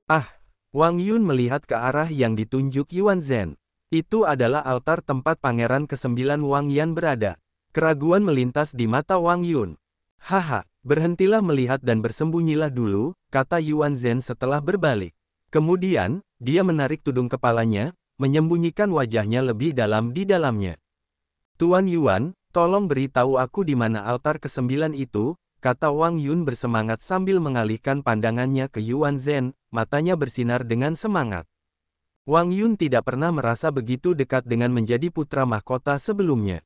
Ah, Wang Yun melihat ke arah yang ditunjuk Yuan Zhen. Itu adalah altar tempat Pangeran ke-9 Wang Yan berada. Keraguan melintas di mata Wang Yun. Haha, berhentilah melihat dan bersembunyilah dulu, kata Yuan Zhen setelah berbalik. Kemudian, dia menarik tudung kepalanya, menyembunyikan wajahnya lebih dalam di dalamnya. Tuan Yuan, tolong beritahu aku di mana altar ke-9 itu, kata Wang Yun bersemangat sambil mengalihkan pandangannya ke Yuan Zhen, matanya bersinar dengan semangat. Wang Yun tidak pernah merasa begitu dekat dengan menjadi putra mahkota sebelumnya.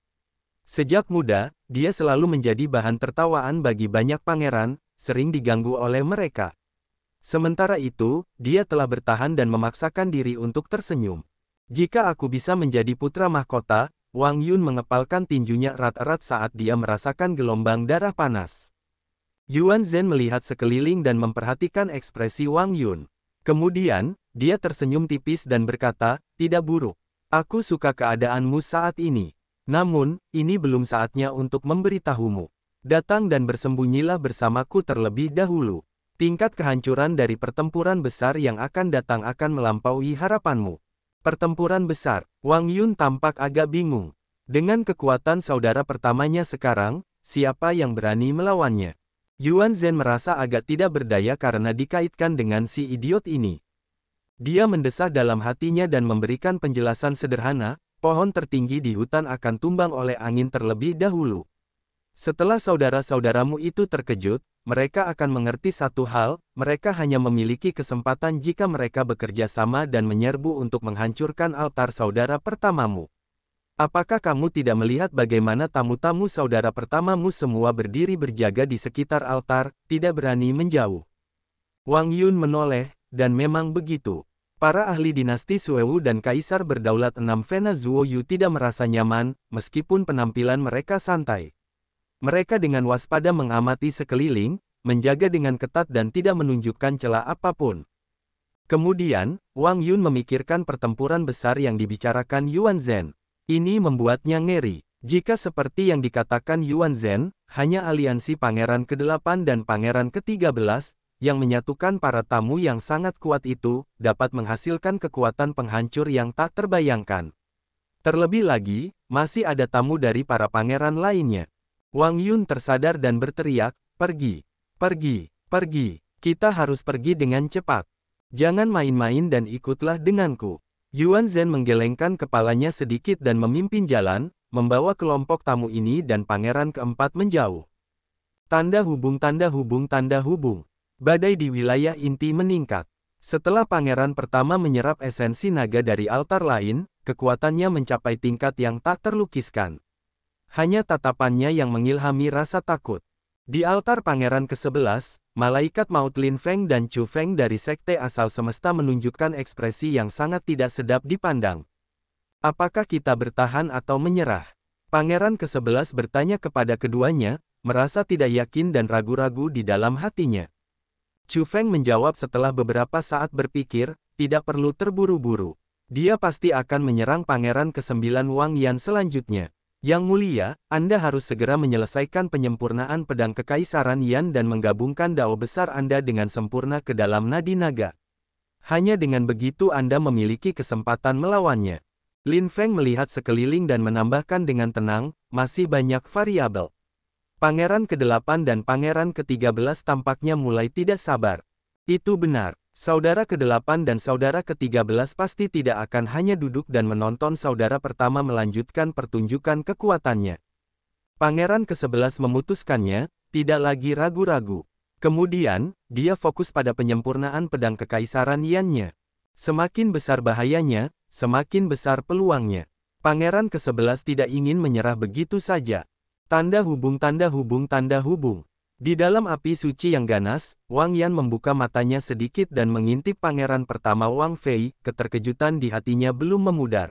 Sejak muda, dia selalu menjadi bahan tertawaan bagi banyak pangeran, sering diganggu oleh mereka. Sementara itu, dia telah bertahan dan memaksakan diri untuk tersenyum. Jika aku bisa menjadi putra mahkota, Wang Yun mengepalkan tinjunya erat-erat saat dia merasakan gelombang darah panas. Yuan Zhen melihat sekeliling dan memperhatikan ekspresi Wang Yun. Kemudian, dia tersenyum tipis dan berkata, "Tidak buruk. Aku suka keadaanmu saat ini. Namun, ini belum saatnya untuk memberitahumu. Datang dan bersembunyilah bersamaku terlebih dahulu. Tingkat kehancuran dari pertempuran besar yang akan datang akan melampaui harapanmu." Pertempuran besar, Wang Yun tampak agak bingung. Dengan kekuatan saudara pertamanya sekarang, siapa yang berani melawannya? Yuan Zhen merasa agak tidak berdaya karena dikaitkan dengan si idiot ini. Dia mendesah dalam hatinya dan memberikan penjelasan sederhana, pohon tertinggi di hutan akan tumbang oleh angin terlebih dahulu. Setelah saudara-saudaramu itu terkejut, mereka akan mengerti satu hal, mereka hanya memiliki kesempatan jika mereka bekerja sama dan menyerbu untuk menghancurkan altar saudara pertamamu. Apakah kamu tidak melihat bagaimana tamu-tamu saudara pertamamu semua berdiri berjaga di sekitar altar, tidak berani menjauh? Wang Yun menoleh, dan memang begitu. Para ahli dinasti Suewu dan Kaisar berdaulat 6 Vena Zuoyu tidak merasa nyaman, meskipun penampilan mereka santai. Mereka dengan waspada mengamati sekeliling, menjaga dengan ketat dan tidak menunjukkan celah apapun. Kemudian, Wang Yun memikirkan pertempuran besar yang dibicarakan Yuan Zhen. Ini membuatnya ngeri. Jika seperti yang dikatakan Yuan Zhen, hanya aliansi Pangeran ke-8 dan Pangeran ke-13, yang menyatukan para tamu yang sangat kuat itu, dapat menghasilkan kekuatan penghancur yang tak terbayangkan. Terlebih lagi, masih ada tamu dari para pangeran lainnya. Wang Yun tersadar dan berteriak, "Pergi! Pergi! Pergi! Kita harus pergi dengan cepat. Jangan main-main dan ikutlah denganku." Yuan Zhen menggelengkan kepalanya sedikit dan memimpin jalan, membawa kelompok tamu ini dan pangeran keempat menjauh. Tanda hubung tanda hubung tanda hubung. Badai di wilayah inti meningkat. Setelah pangeran pertama menyerap esensi naga dari altar lain, kekuatannya mencapai tingkat yang tak terlukiskan. Hanya tatapannya yang mengilhami rasa takut. Di altar pangeran ke-11, malaikat maut Lin Feng dan Chu Feng dari sekte asal semesta menunjukkan ekspresi yang sangat tidak sedap dipandang. Apakah kita bertahan atau menyerah? Pangeran ke-11 bertanya kepada keduanya, merasa tidak yakin dan ragu-ragu di dalam hatinya. Chu Feng menjawab setelah beberapa saat berpikir, tidak perlu terburu-buru. Dia pasti akan menyerang pangeran ke-9 Wang Yan selanjutnya. Yang mulia, Anda harus segera menyelesaikan penyempurnaan pedang kekaisaran Yan dan menggabungkan dao besar Anda dengan sempurna ke dalam nadi naga. Hanya dengan begitu Anda memiliki kesempatan melawannya. Lin Feng melihat sekeliling dan menambahkan dengan tenang, masih banyak variabel. Pangeran ke-8 dan pangeran ke-13 tampaknya mulai tidak sabar. Itu benar. Saudara ke-8 dan saudara ke-13 pasti tidak akan hanya duduk dan menonton saudara pertama melanjutkan pertunjukan kekuatannya. Pangeran ke-11 memutuskannya, tidak lagi ragu-ragu. Kemudian, dia fokus pada penyempurnaan pedang kekaisaran Yan-nya. Semakin besar bahayanya, semakin besar peluangnya. Pangeran ke-11 tidak ingin menyerah begitu saja. Tanda hubung tanda hubung tanda hubung. Di dalam api suci yang ganas, Wang Yan membuka matanya sedikit dan mengintip pangeran pertama Wang Fei, keterkejutan di hatinya belum memudar.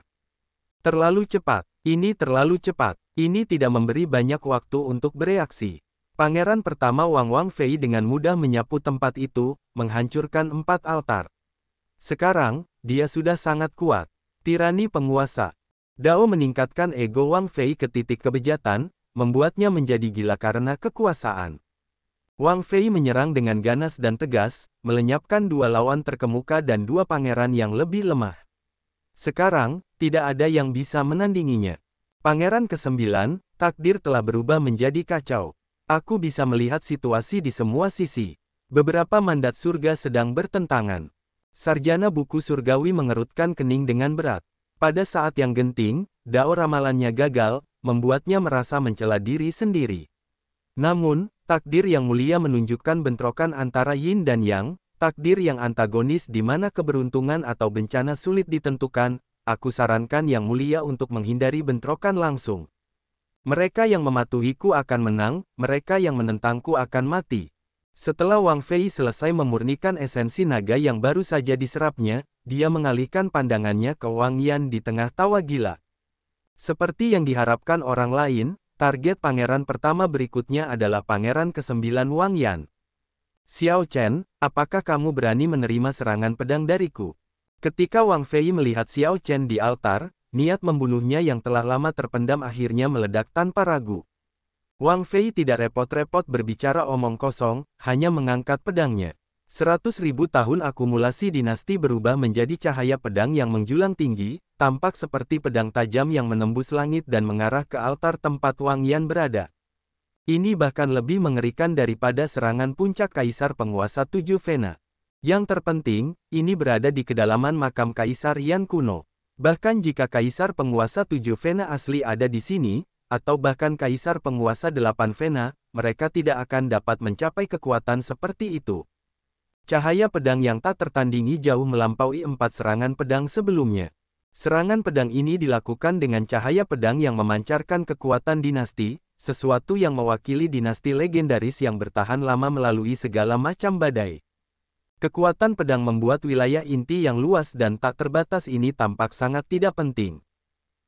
Terlalu cepat, ini terlalu cepat, ini tidak memberi banyak waktu untuk bereaksi. Pangeran pertama Wang Fei dengan mudah menyapu tempat itu, menghancurkan 4 altar. Sekarang, dia sudah sangat kuat. Tirani penguasa. Dao meningkatkan ego Wang Fei ke titik kebejatan, membuatnya menjadi gila karena kekuasaan. Wang Fei menyerang dengan ganas dan tegas, melenyapkan dua lawan terkemuka dan dua pangeran yang lebih lemah. Sekarang, tidak ada yang bisa menandinginya. Pangeran ke-9, takdir telah berubah menjadi kacau. Aku bisa melihat situasi di semua sisi. Beberapa mandat surga sedang bertentangan. Sarjana buku surgawi mengerutkan kening dengan berat. Pada saat yang genting, dao ramalannya gagal, membuatnya merasa mencela diri sendiri. Namun, takdir yang mulia menunjukkan bentrokan antara yin dan yang, takdir yang antagonis di mana keberuntungan atau bencana sulit ditentukan. Aku sarankan yang mulia untuk menghindari bentrokan langsung. Mereka yang mematuhiku akan menang, mereka yang menentangku akan mati. Setelah Wang Fei selesai memurnikan esensi naga yang baru saja diserapnya, dia mengalihkan pandangannya ke Wang Yan di tengah tawa gila. Seperti yang diharapkan orang lain, target pangeran pertama berikutnya adalah pangeran ke-9 Wang Yan. Xiao Chen, apakah kamu berani menerima serangan pedang dariku? Ketika Wang Fei melihat Xiao Chen di altar, niat membunuhnya yang telah lama terpendam akhirnya meledak tanpa ragu. Wang Fei tidak repot-repot berbicara omong kosong, hanya mengangkat pedangnya. 100.000 tahun akumulasi dinasti berubah menjadi cahaya pedang yang menjulang tinggi, tampak seperti pedang tajam yang menembus langit dan mengarah ke altar tempat Wang Yan berada. Ini bahkan lebih mengerikan daripada serangan puncak Kaisar Penguasa 7 Vena. Yang terpenting, ini berada di kedalaman makam Kaisar Yan kuno. Bahkan jika Kaisar Penguasa 7 Vena asli ada di sini, atau bahkan Kaisar Penguasa 8 Vena, mereka tidak akan dapat mencapai kekuatan seperti itu. Cahaya pedang yang tak tertandingi jauh melampaui 4 serangan pedang sebelumnya. Serangan pedang ini dilakukan dengan cahaya pedang yang memancarkan kekuatan dinasti, sesuatu yang mewakili dinasti legendaris yang bertahan lama melalui segala macam badai. Kekuatan pedang membuat wilayah inti yang luas dan tak terbatas ini tampak sangat tidak penting.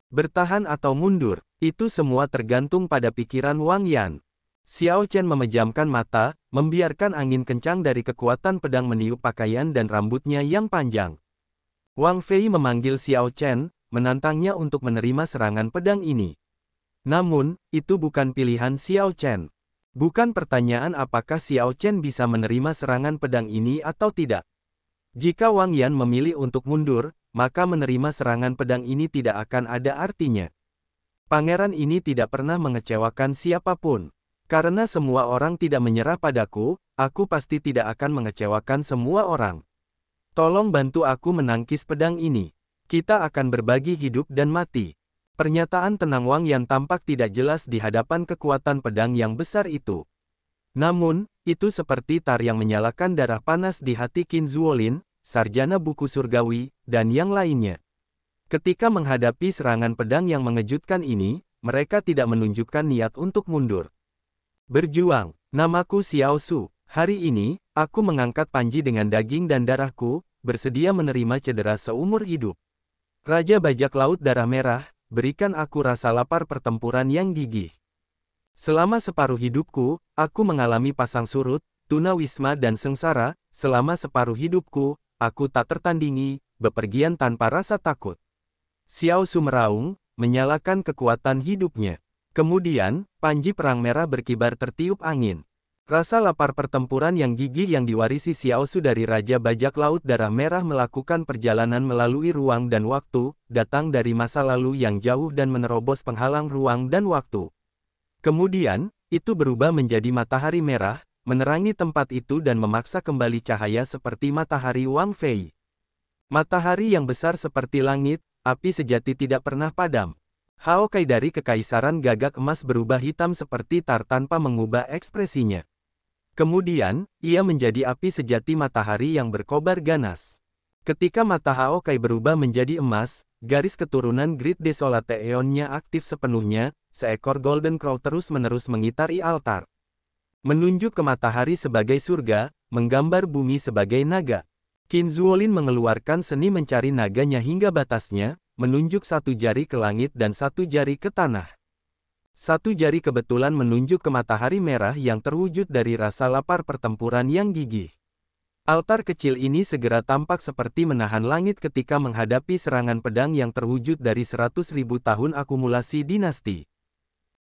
Bertahan atau mundur, itu semua tergantung pada pikiran Wang Yan. Xiao Chen memejamkan mata, membiarkan angin kencang dari kekuatan pedang meniup pakaian dan rambutnya yang panjang. Wang Fei memanggil Xiao Chen, menantangnya untuk menerima serangan pedang ini. Namun, itu bukan pilihan Xiao Chen. Bukan pertanyaan apakah Xiao Chen bisa menerima serangan pedang ini atau tidak. Jika Wang Yan memilih untuk mundur, maka menerima serangan pedang ini tidak akan ada artinya. Pangeran ini tidak pernah mengecewakan siapapun. Karena semua orang tidak menyerah padaku, aku pasti tidak akan mengecewakan semua orang. Tolong bantu aku menangkis pedang ini. Kita akan berbagi hidup dan mati. Pernyataan tenang Wang Yan tampak tidak jelas di hadapan kekuatan pedang yang besar itu. Namun, itu seperti tar yang menyalakan darah panas di hati Qin Zuolin, sarjana buku surgawi, dan yang lainnya. Ketika menghadapi serangan pedang yang mengejutkan ini, mereka tidak menunjukkan niat untuk mundur. Berjuang, namaku Xiao Su. Hari ini, aku mengangkat panji dengan daging dan darahku, bersedia menerima cedera seumur hidup. Raja Bajak Laut Darah Merah, berikan aku rasa lapar pertempuran yang gigih. Selama separuh hidupku, aku mengalami pasang surut, tunawisma dan sengsara. Selama separuh hidupku, aku tak tertandingi, bepergian tanpa rasa takut. Xiao Su meraung, menyalakan kekuatan hidupnya. Kemudian, panji perang merah berkibar tertiup angin. Rasa lapar pertempuran yang gigih yang diwarisi Xiao Su dari Raja Bajak Laut Darah Merah melakukan perjalanan melalui ruang dan waktu, datang dari masa lalu yang jauh dan menerobos penghalang ruang dan waktu. Kemudian, itu berubah menjadi matahari merah, menerangi tempat itu dan memaksa kembali cahaya seperti matahari Wang Fei. Matahari yang besar seperti langit, api sejati tidak pernah padam. Hao Kai dari Kekaisaran Gagak Emas berubah hitam seperti tar tanpa mengubah ekspresinya. Kemudian, ia menjadi api sejati matahari yang berkobar ganas. Ketika mata Hao Kai berubah menjadi emas, garis keturunan Great Desolate Eon-nya aktif sepenuhnya, seekor Golden Crow terus-menerus mengitari altar. Menunjuk ke matahari sebagai surga, menggambar bumi sebagai naga. Qin Zuolin mengeluarkan seni mencari naganya hingga batasnya, menunjuk satu jari ke langit dan satu jari ke tanah. Satu jari kebetulan menunjuk ke matahari merah yang terwujud dari rasa lapar pertempuran yang gigih. Altar kecil ini segera tampak seperti menahan langit ketika menghadapi serangan pedang yang terwujud dari 100.000 tahun akumulasi dinasti.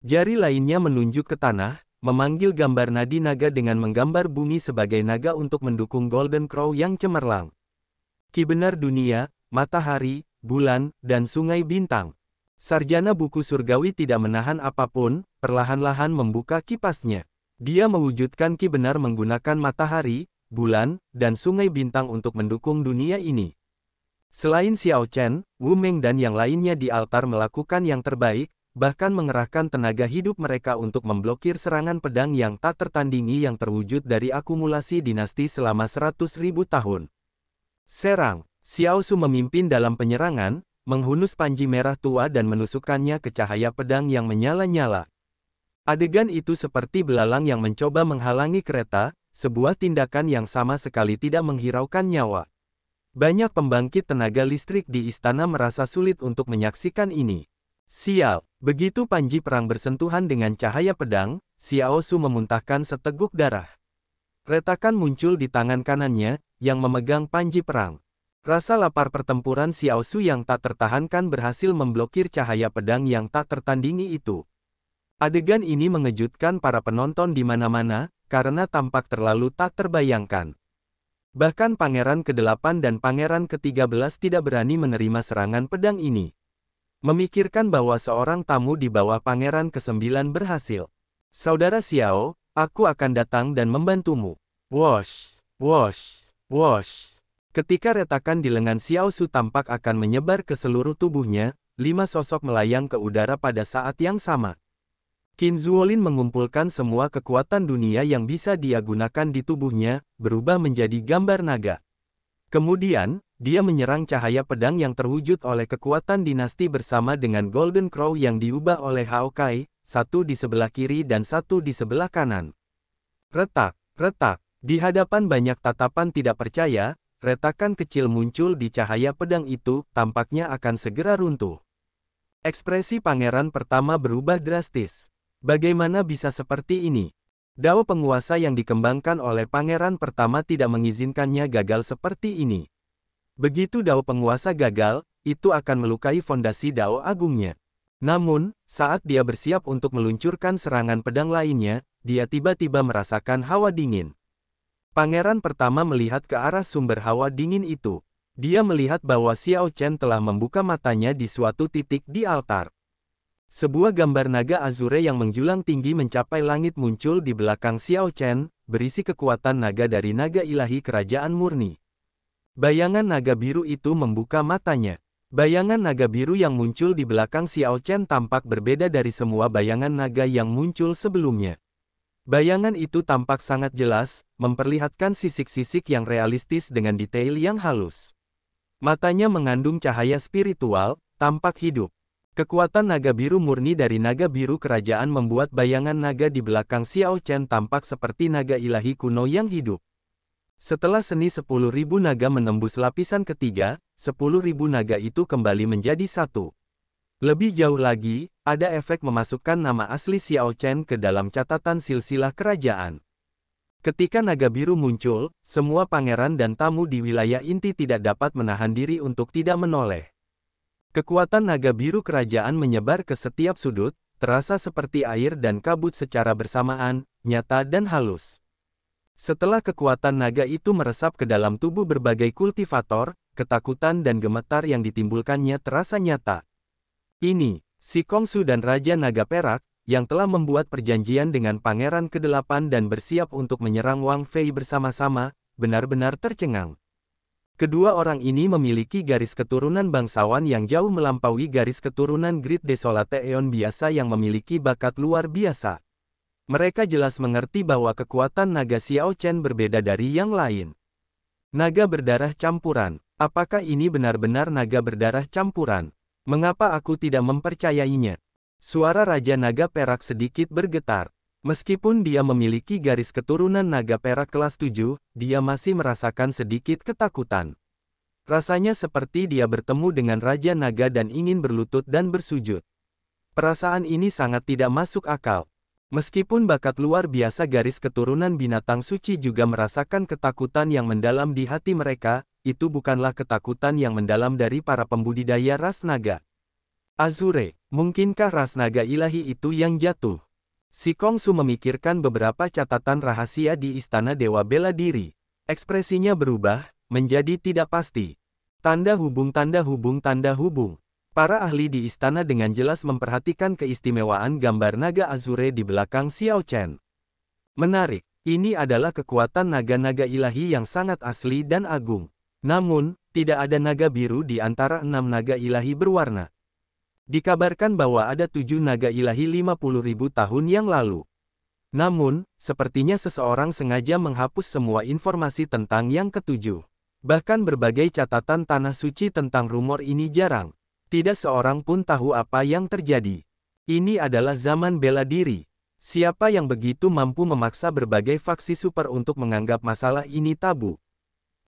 Jari lainnya menunjuk ke tanah, memanggil gambar nadi naga dengan menggambar bumi sebagai naga untuk mendukung Golden Crow yang cemerlang. Ki benar dunia, matahari, bulan, dan sungai bintang. Sarjana buku surgawi tidak menahan apapun, perlahan-lahan membuka kipasnya. Dia mewujudkan ki benar menggunakan matahari, bulan, dan sungai bintang untuk mendukung dunia ini. Selain Xiao Chen, Wu Meng dan yang lainnya di altar melakukan yang terbaik, bahkan mengerahkan tenaga hidup mereka untuk memblokir serangan pedang yang tak tertandingi yang terwujud dari akumulasi dinasti selama 100.000 tahun. Serang, Xiao Su memimpin dalam penyerangan, menghunus panji merah tua dan menusukkannya ke cahaya pedang yang menyala-nyala. Adegan itu seperti belalang yang mencoba menghalangi kereta, sebuah tindakan yang sama sekali tidak menghiraukan nyawa. Banyak pembangkit tenaga listrik di istana merasa sulit untuk menyaksikan ini. Sial, begitu panji perang bersentuhan dengan cahaya pedang, Xiao Su memuntahkan seteguk darah. Retakan muncul di tangan kanannya, yang memegang panji perang. Rasa lapar pertempuran Xiao Su yang tak tertahankan berhasil memblokir cahaya pedang yang tak tertandingi itu. Adegan ini mengejutkan para penonton di mana-mana, karena tampak terlalu tak terbayangkan. Bahkan Pangeran ke-8 dan Pangeran ke-13 tidak berani menerima serangan pedang ini. Memikirkan bahwa seorang tamu di bawah Pangeran ke-9 berhasil. Saudara Xiao, aku akan datang dan membantumu. Wosh, wosh, wosh. Ketika retakan di lengan Xiao Su tampak akan menyebar ke seluruh tubuhnya, 5 sosok melayang ke udara pada saat yang sama. Qin Zuolin mengumpulkan semua kekuatan dunia yang bisa dia gunakan di tubuhnya, berubah menjadi gambar naga. Kemudian, dia menyerang cahaya pedang yang terwujud oleh kekuatan dinasti bersama dengan Golden Crow yang diubah oleh Hao Kai, satu di sebelah kiri dan satu di sebelah kanan. Retak, retak, di hadapan banyak tatapan tidak percaya, retakan kecil muncul di cahaya pedang itu, tampaknya akan segera runtuh. Ekspresi pangeran pertama berubah drastis. Bagaimana bisa seperti ini? Dao penguasa yang dikembangkan oleh pangeran pertama tidak mengizinkannya gagal seperti ini. Begitu Dao penguasa gagal, itu akan melukai fondasi Dao agungnya. Namun, saat dia bersiap untuk meluncurkan serangan pedang lainnya, dia tiba-tiba merasakan hawa dingin. Pangeran pertama melihat ke arah sumber hawa dingin itu. Dia melihat bahwa Xiao Chen telah membuka matanya di suatu titik di altar. Sebuah gambar naga azure yang menjulang tinggi mencapai langit muncul di belakang Xiao Chen, berisi kekuatan naga dari naga ilahi kerajaan murni. Bayangan naga biru itu membuka matanya. Bayangan naga biru yang muncul di belakang Xiao Chen tampak berbeda dari semua bayangan naga yang muncul sebelumnya. Bayangan itu tampak sangat jelas, memperlihatkan sisik-sisik yang realistis dengan detail yang halus. Matanya mengandung cahaya spiritual, tampak hidup. Kekuatan naga biru murni dari naga biru kerajaan membuat bayangan naga di belakang Xiao Chen tampak seperti naga ilahi kuno yang hidup. Setelah seni 10.000 naga menembus lapisan ketiga, 10.000 naga itu kembali menjadi satu. Lebih jauh lagi, ada efek memasukkan nama asli Xiao Chen ke dalam catatan silsilah kerajaan. Ketika naga biru muncul, semua pangeran dan tamu di wilayah inti tidak dapat menahan diri untuk tidak menoleh. Kekuatan naga biru kerajaan menyebar ke setiap sudut, terasa seperti air dan kabut secara bersamaan, nyata dan halus. Setelah kekuatan naga itu meresap ke dalam tubuh berbagai kultivator, ketakutan dan gemetar yang ditimbulkannya terasa nyata. Ini, si Kongsu dan Raja Naga Perak, yang telah membuat perjanjian dengan Pangeran ke-8 dan bersiap untuk menyerang Wang Fei bersama-sama, benar-benar tercengang. Kedua orang ini memiliki garis keturunan bangsawan yang jauh melampaui garis keturunan Great Desolate Aeon biasa yang memiliki bakat luar biasa. Mereka jelas mengerti bahwa kekuatan naga Xiao Chen berbeda dari yang lain. Naga berdarah campuran. Apakah ini benar-benar naga berdarah campuran? Mengapa aku tidak mempercayainya? Suara Raja Naga Perak sedikit bergetar. Meskipun dia memiliki garis keturunan naga perak kelas 7, dia masih merasakan sedikit ketakutan. Rasanya seperti dia bertemu dengan Raja Naga dan ingin berlutut dan bersujud. Perasaan ini sangat tidak masuk akal. Meskipun bakat luar biasa garis keturunan binatang suci juga merasakan ketakutan yang mendalam di hati mereka, itu bukanlah ketakutan yang mendalam dari para pembudidaya ras naga. Azure, mungkinkah ras naga ilahi itu yang jatuh? Si Kongsu memikirkan beberapa catatan rahasia di Istana Dewa Bela Diri. Ekspresinya berubah, menjadi tidak pasti. Tanda hubung tanda hubung tanda hubung. Para ahli di istana dengan jelas memperhatikan keistimewaan gambar naga azure di belakang Xiao Chen. Menarik, ini adalah kekuatan naga-naga ilahi yang sangat asli dan agung. Namun, tidak ada naga biru di antara 6 naga ilahi berwarna. Dikabarkan bahwa ada 7 naga ilahi 50.000 tahun yang lalu. Namun, sepertinya seseorang sengaja menghapus semua informasi tentang yang ketujuh. Bahkan berbagai catatan tanah suci tentang rumor ini jarang. Tidak seorang pun tahu apa yang terjadi. Ini adalah zaman bela diri. Siapa yang begitu mampu memaksa berbagai faksi super untuk menganggap masalah ini tabu?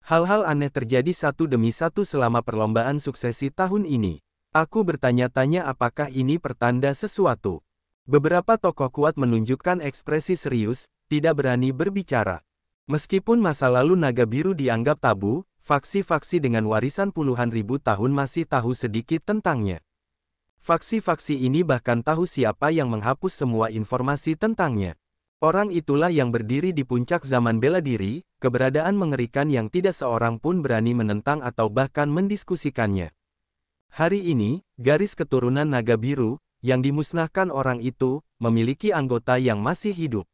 Hal-hal aneh terjadi satu demi satu selama perlombaan suksesi tahun ini. Aku bertanya-tanya apakah ini pertanda sesuatu. Beberapa tokoh kuat menunjukkan ekspresi serius, tidak berani berbicara. Meskipun masa lalu naga biru dianggap tabu, faksi-faksi dengan warisan puluhan ribu tahun masih tahu sedikit tentangnya. Faksi-faksi ini bahkan tahu siapa yang menghapus semua informasi tentangnya. Orang itulah yang berdiri di puncak zaman bela diri, keberadaan mengerikan yang tidak seorang pun berani menentang atau bahkan mendiskusikannya. Hari ini, garis keturunan naga biru, yang dimusnahkan orang itu, memiliki anggota yang masih hidup.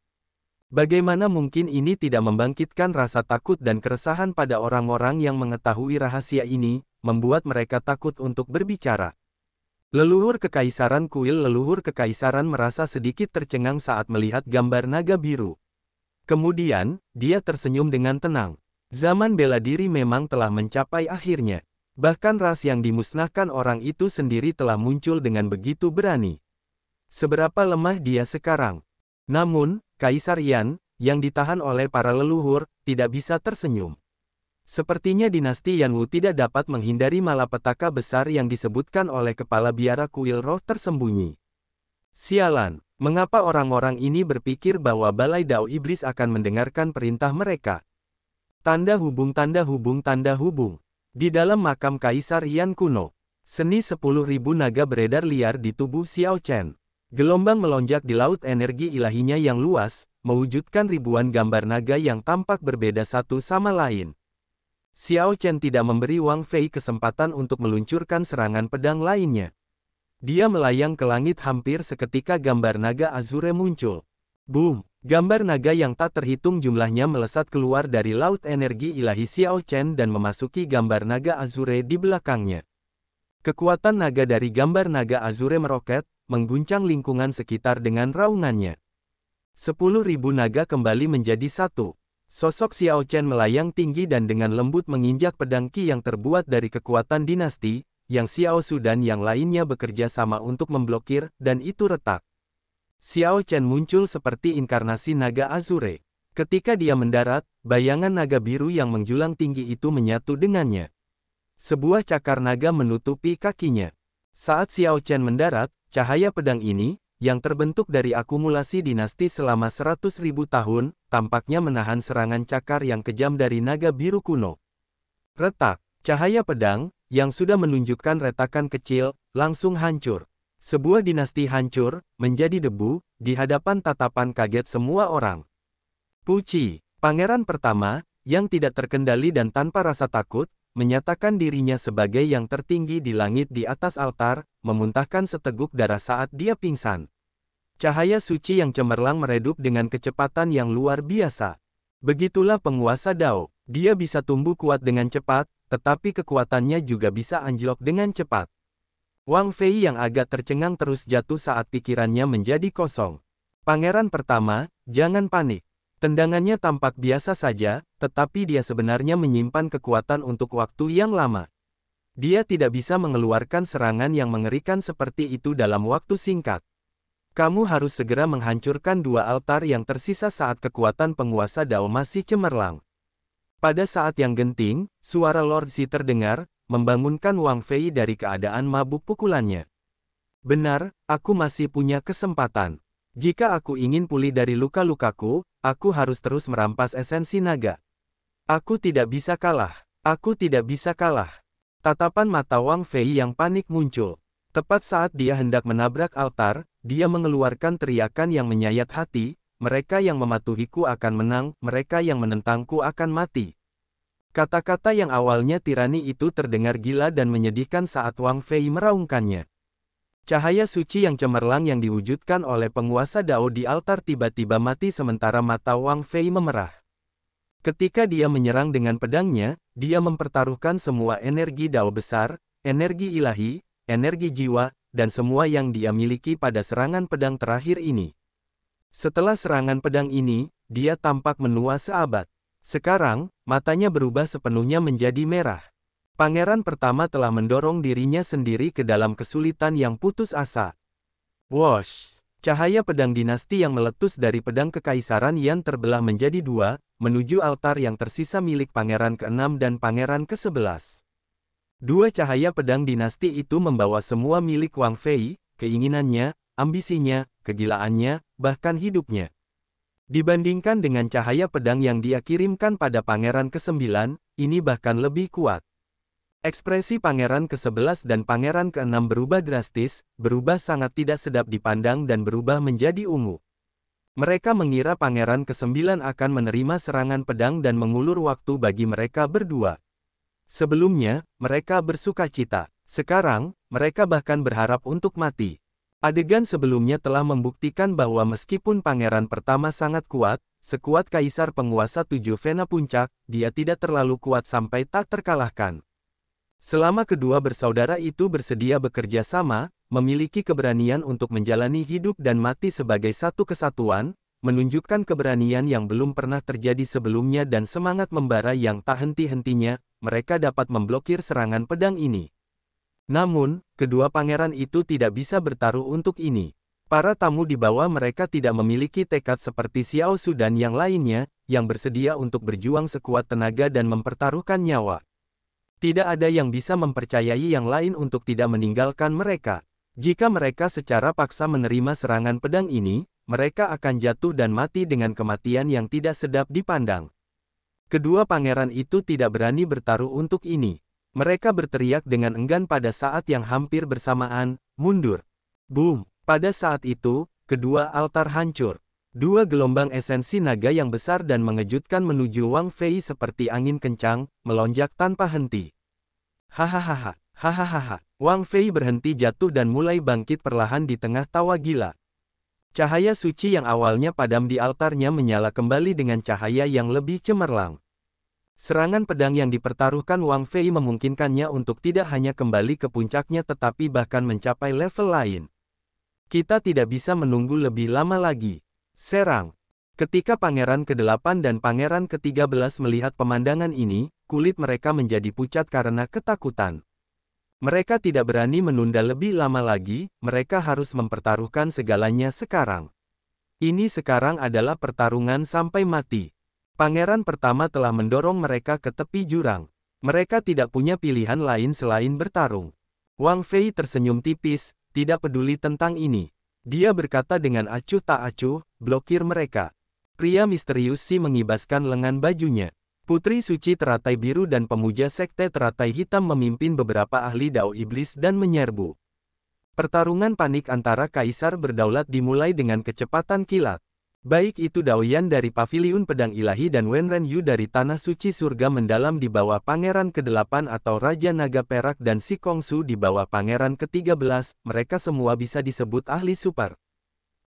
Bagaimana mungkin ini tidak membangkitkan rasa takut dan keresahan pada orang-orang yang mengetahui rahasia ini, membuat mereka takut untuk berbicara. Leluhur Kekaisaran Kuil Leluhur Kekaisaran merasa sedikit tercengang saat melihat gambar naga biru. Kemudian, dia tersenyum dengan tenang. Zaman bela diri memang telah mencapai akhirnya. Bahkan ras yang dimusnahkan orang itu sendiri telah muncul dengan begitu berani. Seberapa lemah dia sekarang? Namun, Kaisar Yan, yang ditahan oleh para leluhur, tidak bisa tersenyum. Sepertinya dinasti Yanwu tidak dapat menghindari malapetaka besar yang disebutkan oleh kepala biara kuil roh tersembunyi. Sialan, mengapa orang-orang ini berpikir bahwa Balai Dao Iblis akan mendengarkan perintah mereka? Tanda hubung tanda hubung tanda hubung. Di dalam makam Kaisar Yan kuno, seni 10.000 naga beredar liar di tubuh Xiao Chen. Gelombang melonjak di laut energi ilahinya yang luas, mewujudkan ribuan gambar naga yang tampak berbeda satu sama lain. Xiao Chen tidak memberi Wang Fei kesempatan untuk meluncurkan serangan pedang lainnya. Dia melayang ke langit hampir seketika gambar naga azure muncul. Boom! Gambar naga yang tak terhitung jumlahnya melesat keluar dari laut energi ilahi Xiao Chen dan memasuki gambar naga azure di belakangnya. Kekuatan naga dari gambar naga azure meroket, mengguncang lingkungan sekitar dengan raungannya. 10.000 naga kembali menjadi satu. Sosok Xiao Chen melayang tinggi dan dengan lembut menginjak pedang Qi yang terbuat dari kekuatan dinasti, yang Xiao Su dan yang lainnya bekerja sama untuk memblokir, dan itu retak. Xiao Chen muncul seperti inkarnasi naga azure. Ketika dia mendarat, bayangan naga biru yang menjulang tinggi itu menyatu dengannya. Sebuah cakar naga menutupi kakinya. Saat Xiao Chen mendarat, cahaya pedang ini, yang terbentuk dari akumulasi dinasti selama 100.000 tahun, tampaknya menahan serangan cakar yang kejam dari naga biru kuno. Retak, cahaya pedang, yang sudah menunjukkan retakan kecil, langsung hancur. Sebuah dinasti hancur, menjadi debu, di hadapan tatapan kaget semua orang. Puci, pangeran pertama, yang tidak terkendali dan tanpa rasa takut, menyatakan dirinya sebagai yang tertinggi di langit di atas altar, memuntahkan seteguk darah saat dia pingsan. Cahaya suci yang cemerlang meredup dengan kecepatan yang luar biasa. Begitulah penguasa Dao. Dia bisa tumbuh kuat dengan cepat, tetapi kekuatannya juga bisa anjlok dengan cepat. Wang Fei yang agak tercengang terus jatuh saat pikirannya menjadi kosong. Pangeran pertama, jangan panik. Tendangannya tampak biasa saja, tetapi dia sebenarnya menyimpan kekuatan untuk waktu yang lama. Dia tidak bisa mengeluarkan serangan yang mengerikan seperti itu dalam waktu singkat. Kamu harus segera menghancurkan dua altar yang tersisa saat kekuatan penguasa Dao masih cemerlang. Pada saat yang genting, suara Lord Xi terdengar, membangunkan Wang Fei dari keadaan mabuk pukulannya. Benar, aku masih punya kesempatan. Jika aku ingin pulih dari luka-lukaku, aku harus terus merampas esensi naga. Aku tidak bisa kalah. Aku tidak bisa kalah. Tatapan mata Wang Fei yang panik muncul. Tepat saat dia hendak menabrak altar, dia mengeluarkan teriakan yang menyayat hati, mereka yang mematuhiku akan menang, mereka yang menentangku akan mati. Kata-kata yang awalnya tirani itu terdengar gila dan menyedihkan saat Wang Fei meraungkannya. Cahaya suci yang cemerlang yang diwujudkan oleh penguasa Dao di altar tiba-tiba mati sementara mata Wang Fei memerah. Ketika dia menyerang dengan pedangnya, dia mempertaruhkan semua energi Dao besar, energi ilahi, energi jiwa, dan semua yang dia miliki pada serangan pedang terakhir ini. Setelah serangan pedang ini, dia tampak menua seabad. Sekarang, matanya berubah sepenuhnya menjadi merah. Pangeran pertama telah mendorong dirinya sendiri ke dalam kesulitan yang putus asa. Wosh! Cahaya pedang dinasti yang meletus dari pedang kekaisaran Yan terbelah menjadi dua, menuju altar yang tersisa milik Pangeran ke-6 dan Pangeran ke-11. Dua cahaya pedang dinasti itu membawa semua milik Wang Fei, keinginannya, ambisinya, kegilaannya, bahkan hidupnya. Dibandingkan dengan cahaya pedang yang dia kirimkan pada Pangeran ke-9, ini bahkan lebih kuat. Ekspresi Pangeran ke-11 dan Pangeran ke-6 berubah drastis, berubah sangat tidak sedap dipandang dan berubah menjadi ungu. Mereka mengira Pangeran ke-9 akan menerima serangan pedang dan mengulur waktu bagi mereka berdua. Sebelumnya, mereka bersuka cita. Sekarang, mereka bahkan berharap untuk mati. Adegan sebelumnya telah membuktikan bahwa meskipun pangeran pertama sangat kuat, sekuat kaisar penguasa 7 Vena Puncak, dia tidak terlalu kuat sampai tak terkalahkan. Selama kedua bersaudara itu bersedia bekerja sama, memiliki keberanian untuk menjalani hidup dan mati sebagai satu kesatuan, menunjukkan keberanian yang belum pernah terjadi sebelumnya dan semangat membara yang tak henti-hentinya, mereka dapat memblokir serangan pedang ini. Namun, kedua pangeran itu tidak bisa bertaruh untuk ini. Para tamu di bawah mereka tidak memiliki tekad seperti Xiao Su dan yang lainnya, yang bersedia untuk berjuang sekuat tenaga dan mempertaruhkan nyawa. Tidak ada yang bisa mempercayai yang lain untuk tidak meninggalkan mereka. Jika mereka secara paksa menerima serangan pedang ini, mereka akan jatuh dan mati dengan kematian yang tidak sedap dipandang. Kedua pangeran itu tidak berani bertaruh untuk ini. Mereka berteriak dengan enggan pada saat yang hampir bersamaan, mundur. Boom! Pada saat itu, kedua altar hancur. Dua gelombang esensi naga yang besar dan mengejutkan menuju Wang Fei seperti angin kencang, melonjak tanpa henti. Hahaha, hahaha. Wang Fei berhenti jatuh dan mulai bangkit perlahan di tengah tawa gila. Cahaya suci yang awalnya padam di altarnya menyala kembali dengan cahaya yang lebih cemerlang. Serangan pedang yang dipertaruhkan Wang Fei memungkinkannya untuk tidak hanya kembali ke puncaknya tetapi bahkan mencapai level lain. Kita tidak bisa menunggu lebih lama lagi. Serang. Ketika Pangeran ke-8 dan Pangeran ke-13 melihat pemandangan ini, kulit mereka menjadi pucat karena ketakutan. Mereka tidak berani menunda lebih lama lagi, mereka harus mempertaruhkan segalanya sekarang. Ini sekarang adalah pertarungan sampai mati. Pangeran pertama telah mendorong mereka ke tepi jurang. Mereka tidak punya pilihan lain selain bertarung. Wang Fei tersenyum tipis, tidak peduli tentang ini. Dia berkata dengan acuh tak acuh, blokir mereka. Pria misterius si mengibaskan lengan bajunya. Putri suci teratai biru dan pemuja sekte teratai hitam memimpin beberapa ahli Dao Iblis dan menyerbu. Pertarungan panik antara kaisar berdaulat dimulai dengan kecepatan kilat. Baik itu Dao Yan dari Paviliun Pedang Ilahi dan Wen Ren Yu dari Tanah Suci Surga Mendalam di bawah Pangeran ke-8 atau Raja Naga Perak dan Si Kongsu di bawah Pangeran ke-13, mereka semua bisa disebut ahli super.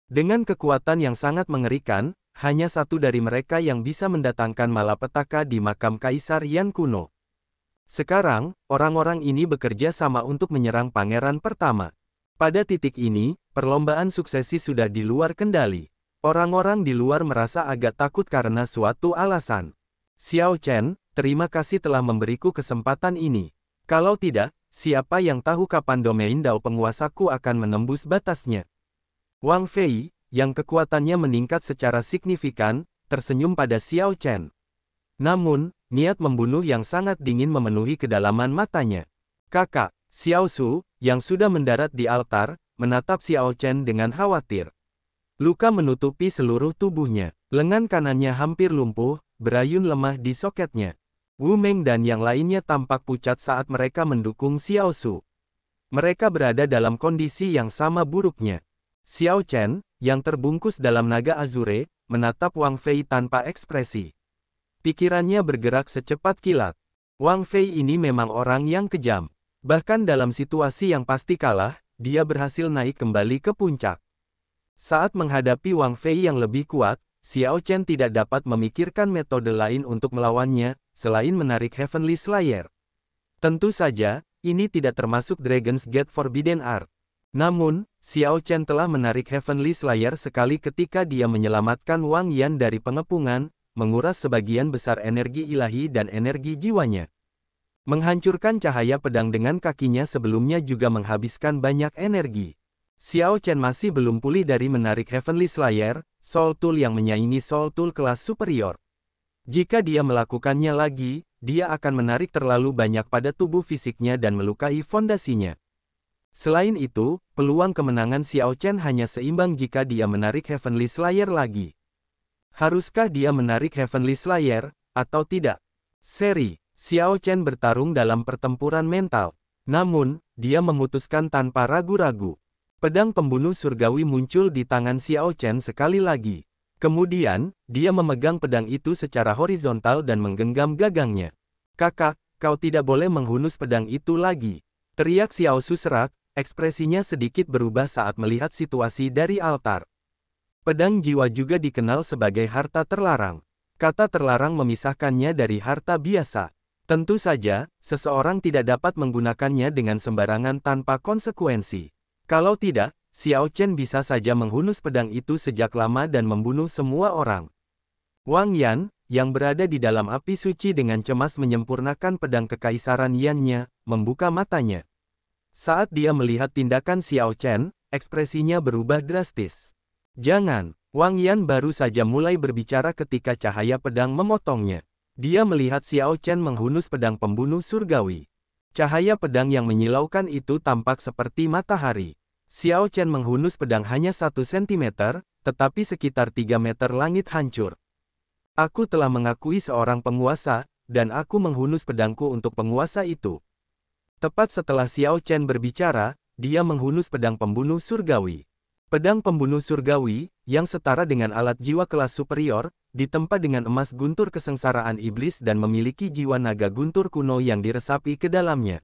Dengan kekuatan yang sangat mengerikan, hanya satu dari mereka yang bisa mendatangkan malapetaka di makam Kaisar Yan kuno. Sekarang, orang-orang ini bekerja sama untuk menyerang pangeran pertama. Pada titik ini, perlombaan suksesi sudah di luar kendali. Orang-orang di luar merasa agak takut karena suatu alasan. Xiao Chen, terima kasih telah memberiku kesempatan ini. Kalau tidak, siapa yang tahu kapan domain Dao penguasaku akan menembus batasnya. Wang Fei, yang kekuatannya meningkat secara signifikan, tersenyum pada Xiao Chen. Namun, niat membunuh yang sangat dingin memenuhi kedalaman matanya. Kakak, Xiao Su, yang sudah mendarat di altar, menatap Xiao Chen dengan khawatir. Luka menutupi seluruh tubuhnya. Lengan kanannya hampir lumpuh, berayun lemah di soketnya. Wu Meng dan yang lainnya tampak pucat saat mereka mendukung Xiao Su. Mereka berada dalam kondisi yang sama buruknya. Xiao Chen, yang terbungkus dalam naga azure, menatap Wang Fei tanpa ekspresi. Pikirannya bergerak secepat kilat. Wang Fei ini memang orang yang kejam. Bahkan dalam situasi yang pasti kalah, dia berhasil naik kembali ke puncak. Saat menghadapi Wang Fei yang lebih kuat, Xiao Chen tidak dapat memikirkan metode lain untuk melawannya, selain menarik Heavenly Slayer. Tentu saja, ini tidak termasuk Dragon's Gate Forbidden Art. Namun, Xiao Chen telah menarik Heavenly Slayer sekali ketika dia menyelamatkan Wang Yan dari pengepungan, menguras sebagian besar energi ilahi dan energi jiwanya. Menghancurkan cahaya pedang dengan kakinya sebelumnya juga menghabiskan banyak energi. Xiao Chen masih belum pulih dari menarik Heavenly Slayer, Soul Tool yang menyaingi Soul Tool kelas superior. Jika dia melakukannya lagi, dia akan menarik terlalu banyak pada tubuh fisiknya dan melukai fondasinya. Selain itu, peluang kemenangan Xiao Chen hanya seimbang jika dia menarik Heavenly Slayer lagi. Haruskah dia menarik Heavenly Slayer, atau tidak? Seri, Xiao Chen bertarung dalam pertempuran mental. Namun, dia memutuskan tanpa ragu-ragu. Pedang pembunuh surgawi muncul di tangan Xiao Chen sekali lagi. Kemudian, dia memegang pedang itu secara horizontal dan menggenggam gagangnya. "Kakak, kau tidak boleh menghunus pedang itu lagi," teriak Xiao Su serak, ekspresinya sedikit berubah saat melihat situasi dari altar. Pedang jiwa juga dikenal sebagai harta terlarang. Kata terlarang memisahkannya dari harta biasa. Tentu saja, seseorang tidak dapat menggunakannya dengan sembarangan tanpa konsekuensi. Kalau tidak, Xiao Chen bisa saja menghunus pedang itu sejak lama dan membunuh semua orang. Wang Yan, yang berada di dalam api suci dengan cemas menyempurnakan pedang kekaisaran Yan-nya, membuka matanya. Saat dia melihat tindakan Xiao Chen, ekspresinya berubah drastis. "Jangan!" Wang Yan baru saja mulai berbicara ketika cahaya pedang memotongnya. Dia melihat Xiao Chen menghunus pedang pembunuh surgawi. Cahaya pedang yang menyilaukan itu tampak seperti matahari. Xiao Chen menghunus pedang hanya 1 cm, tetapi sekitar 3 meter langit hancur. "Aku telah mengakui seorang penguasa, dan aku menghunus pedangku untuk penguasa itu." Tepat setelah Xiao Chen berbicara, dia menghunus pedang pembunuh surgawi. Pedang pembunuh surgawi, yang setara dengan alat jiwa kelas superior, ditempa dengan emas guntur kesengsaraan iblis dan memiliki jiwa naga guntur kuno yang diresapi ke dalamnya.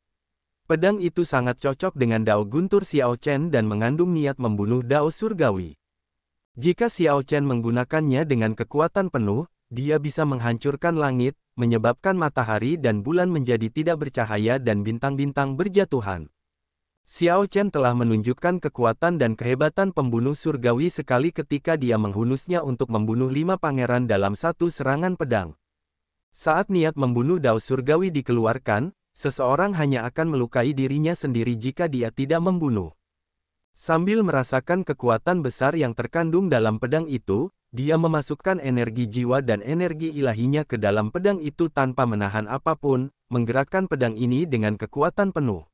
Pedang itu sangat cocok dengan dao guntur Xiao Chen dan mengandung niat membunuh dao surgawi. Jika Xiao Chen menggunakannya dengan kekuatan penuh, dia bisa menghancurkan langit, menyebabkan matahari dan bulan menjadi tidak bercahaya dan bintang-bintang berjatuhan. Xiao Chen telah menunjukkan kekuatan dan kehebatan pembunuh surgawi sekali ketika dia menghunusnya untuk membunuh 5 pangeran dalam satu serangan pedang. Saat niat membunuh dao surgawi dikeluarkan, seseorang hanya akan melukai dirinya sendiri jika dia tidak membunuh. Sambil merasakan kekuatan besar yang terkandung dalam pedang itu, dia memasukkan energi jiwa dan energi ilahinya ke dalam pedang itu tanpa menahan apapun, menggerakkan pedang ini dengan kekuatan penuh.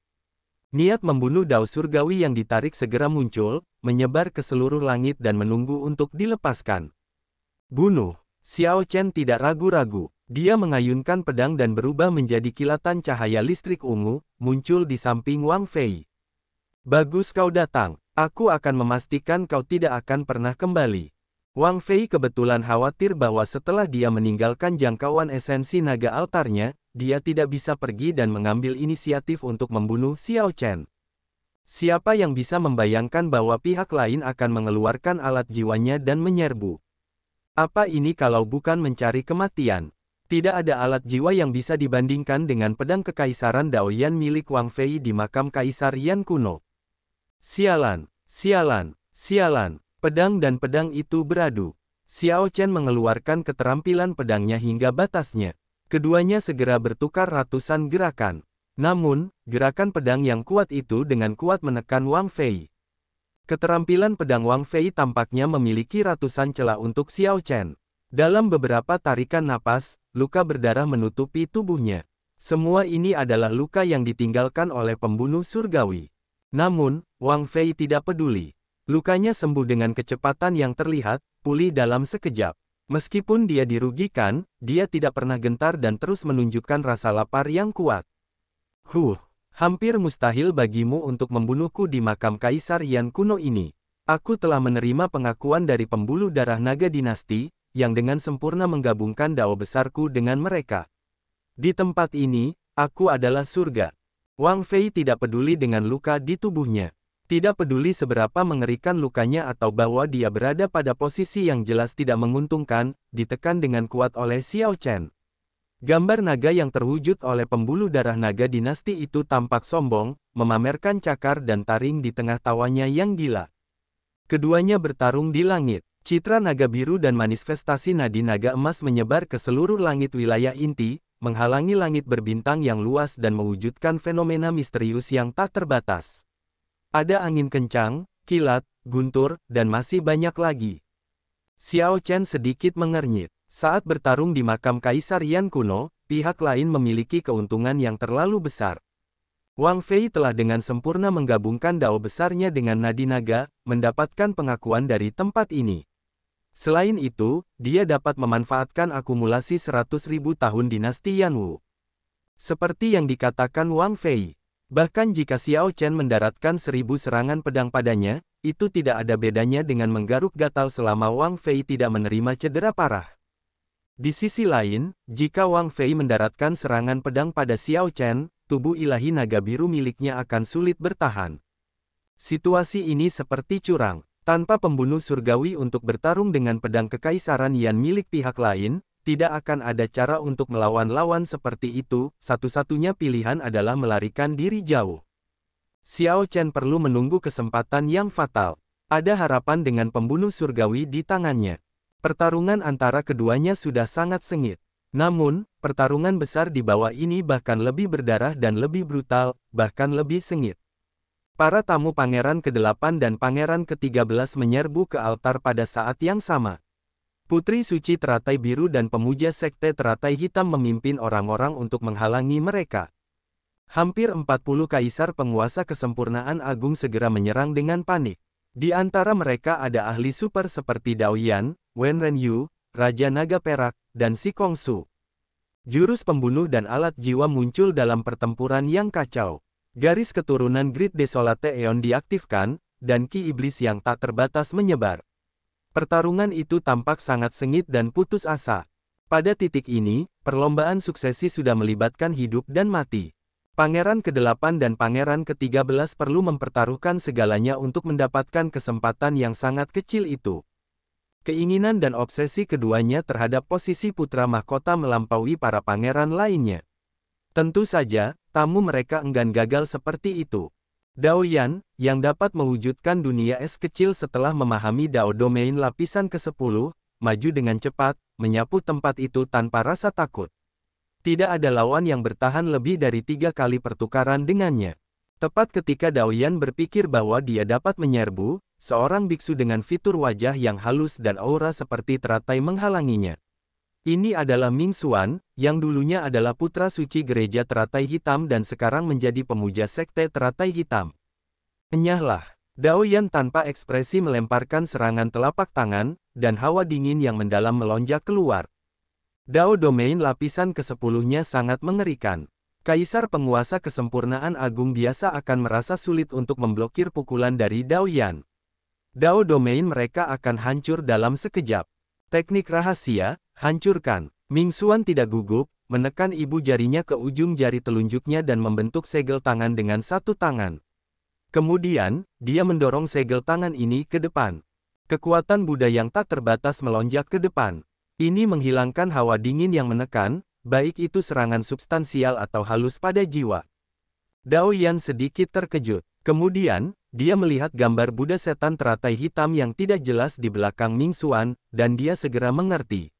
Niat membunuh dao surgawi yang ditarik segera muncul, menyebar ke seluruh langit dan menunggu untuk dilepaskan. "Bunuh!" Xiao Chen tidak ragu-ragu. Dia mengayunkan pedang dan berubah menjadi kilatan cahaya listrik ungu, muncul di samping Wang Fei. "Bagus kau datang. Aku akan memastikan kau tidak akan pernah kembali." Wang Fei kebetulan khawatir bahwa setelah dia meninggalkan jangkauan esensi naga altarnya, dia tidak bisa pergi dan mengambil inisiatif untuk membunuh Xiao Chen. Siapa yang bisa membayangkan bahwa pihak lain akan mengeluarkan alat jiwanya dan menyerbu? Apa ini kalau bukan mencari kematian? Tidak ada alat jiwa yang bisa dibandingkan dengan pedang kekaisaran Daoyan milik Wang Fei di makam Kaisar Yan kuno. Sialan, sialan, sialan. Pedang dan pedang itu beradu. Xiao Chen mengeluarkan keterampilan pedangnya hingga batasnya. Keduanya segera bertukar ratusan gerakan. Namun, gerakan pedang yang kuat itu dengan kuat menekan Wang Fei. Keterampilan pedang Wang Fei tampaknya memiliki ratusan celah untuk Xiao Chen. Dalam beberapa tarikan napas, luka berdarah menutupi tubuhnya. Semua ini adalah luka yang ditinggalkan oleh pembunuh surgawi. Namun, Wang Fei tidak peduli. Lukanya sembuh dengan kecepatan yang terlihat, pulih dalam sekejap. Meskipun dia dirugikan, dia tidak pernah gentar dan terus menunjukkan rasa lapar yang kuat. Hampir mustahil bagimu untuk membunuhku di makam Kaisar Yan kuno ini. Aku telah menerima pengakuan dari pembuluh darah naga dinasti, yang dengan sempurna menggabungkan dao besarku dengan mereka. Di tempat ini, aku adalah surga. Wang Fei tidak peduli dengan luka di tubuhnya. Tidak peduli seberapa mengerikan lukanya atau bahwa dia berada pada posisi yang jelas tidak menguntungkan, ditekan dengan kuat oleh Xiao Chen. Gambar naga yang terwujud oleh pembuluh darah naga dinasti itu tampak sombong, memamerkan cakar dan taring di tengah tawanya yang gila. Keduanya bertarung di langit. Citra naga biru dan manifestasi nadi naga emas menyebar ke seluruh langit wilayah inti, menghalangi langit berbintang yang luas dan mewujudkan fenomena misterius yang tak terbatas. Ada angin kencang, kilat, guntur, dan masih banyak lagi. Xiao Chen sedikit mengernyit. Saat bertarung di makam Kaisar Yan kuno, pihak lain memiliki keuntungan yang terlalu besar. Wang Fei telah dengan sempurna menggabungkan dao besarnya dengan nadi naga, mendapatkan pengakuan dari tempat ini. Selain itu, dia dapat memanfaatkan akumulasi 100.000 tahun dinasti Yanwu. Seperti yang dikatakan Wang Fei, bahkan jika Xiao Chen mendaratkan 1000 serangan pedang padanya, itu tidak ada bedanya dengan menggaruk gatal selama Wang Fei tidak menerima cedera parah. Di sisi lain, jika Wang Fei mendaratkan serangan pedang pada Xiao Chen, tubuh ilahi naga biru miliknya akan sulit bertahan. Situasi ini seperti curang. Tanpa pembunuh surgawi untuk bertarung dengan pedang kekaisaran Yan milik pihak lain, tidak akan ada cara untuk melawan lawan seperti itu, satu-satunya pilihan adalah melarikan diri jauh. Xiao Chen perlu menunggu kesempatan yang fatal. Ada harapan dengan pembunuh surgawi di tangannya. Pertarungan antara keduanya sudah sangat sengit. Namun, pertarungan besar di bawah ini bahkan lebih berdarah dan lebih brutal, bahkan lebih sengit. Para tamu Pangeran ke-8 dan Pangeran ke-13 menyerbu ke altar pada saat yang sama. Putri Suci Teratai Biru dan pemuja Sekte Teratai Hitam memimpin orang-orang untuk menghalangi mereka. Hampir 40 kaisar penguasa kesempurnaan agung segera menyerang dengan panik. Di antara mereka ada ahli super seperti Dao Yan, Wen Renyu, Raja Naga Perak, dan Si Kongsu. Jurus pembunuh dan alat jiwa muncul dalam pertempuran yang kacau. Garis keturunan Great Desolate Aeon diaktifkan, dan ki iblis yang tak terbatas menyebar. Pertarungan itu tampak sangat sengit dan putus asa. Pada titik ini, perlombaan suksesi sudah melibatkan hidup dan mati. Pangeran ke-8 dan Pangeran ke-13 perlu mempertaruhkan segalanya untuk mendapatkan kesempatan yang sangat kecil itu. Keinginan dan obsesi keduanya terhadap posisi putra mahkota melampaui para pangeran lainnya. Tentu saja, tamu mereka enggan gagal seperti itu. Dao Yan, yang dapat mewujudkan dunia es kecil setelah memahami Dao Domain lapisan ke-10, maju dengan cepat, menyapu tempat itu tanpa rasa takut. Tidak ada lawan yang bertahan lebih dari 3 kali pertukaran dengannya. Tepat ketika Dao Yan berpikir bahwa dia dapat menyerbu, seorang biksu dengan fitur wajah yang halus dan aura seperti teratai menghalanginya. Ini adalah Ming Xuan, yang dulunya adalah putra suci gereja Teratai Hitam dan sekarang menjadi pemuja Sekte Teratai Hitam. Enyahlah. Dao Yan tanpa ekspresi melemparkan serangan telapak tangan, dan hawa dingin yang mendalam melonjak keluar. Dao Domain lapisan ke-10-nya sangat mengerikan. Kaisar penguasa kesempurnaan agung biasa akan merasa sulit untuk memblokir pukulan dari Dao Yan. Dao Domain mereka akan hancur dalam sekejap. Teknik rahasia, hancurkan. Ming Xuan tidak gugup, menekan ibu jarinya ke ujung jari telunjuknya dan membentuk segel tangan dengan satu tangan. Kemudian, dia mendorong segel tangan ini ke depan. Kekuatan Buddha yang tak terbatas melonjak ke depan. Ini menghilangkan hawa dingin yang menekan, baik itu serangan substansial atau halus pada jiwa. Dao Yan sedikit terkejut. Kemudian, dia melihat gambar Buddha setan teratai hitam yang tidak jelas di belakang Ming Xuan, dan dia segera mengerti.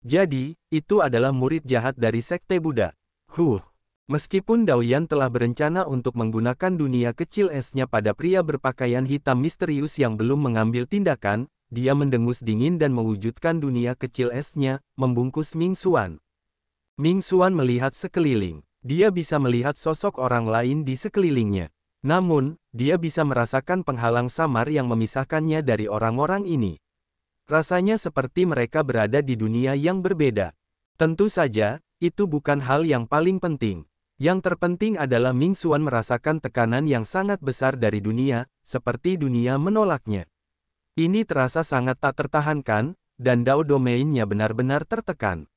Jadi, itu adalah murid jahat dari Sekte Buddha. Meskipun Dao Yan telah berencana untuk menggunakan dunia kecil esnya pada pria berpakaian hitam misterius yang belum mengambil tindakan, dia mendengus dingin dan mewujudkan dunia kecil esnya, membungkus Ming Xuan. Ming Xuan melihat sekeliling. Dia bisa melihat sosok orang lain di sekelilingnya. Namun, dia bisa merasakan penghalang samar yang memisahkannya dari orang-orang ini. Rasanya seperti mereka berada di dunia yang berbeda. Tentu saja, itu bukan hal yang paling penting. Yang terpenting adalah Ming Xuan merasakan tekanan yang sangat besar dari dunia, seperti dunia menolaknya. Ini terasa sangat tak tertahankan, dan Dao domainnya benar-benar tertekan.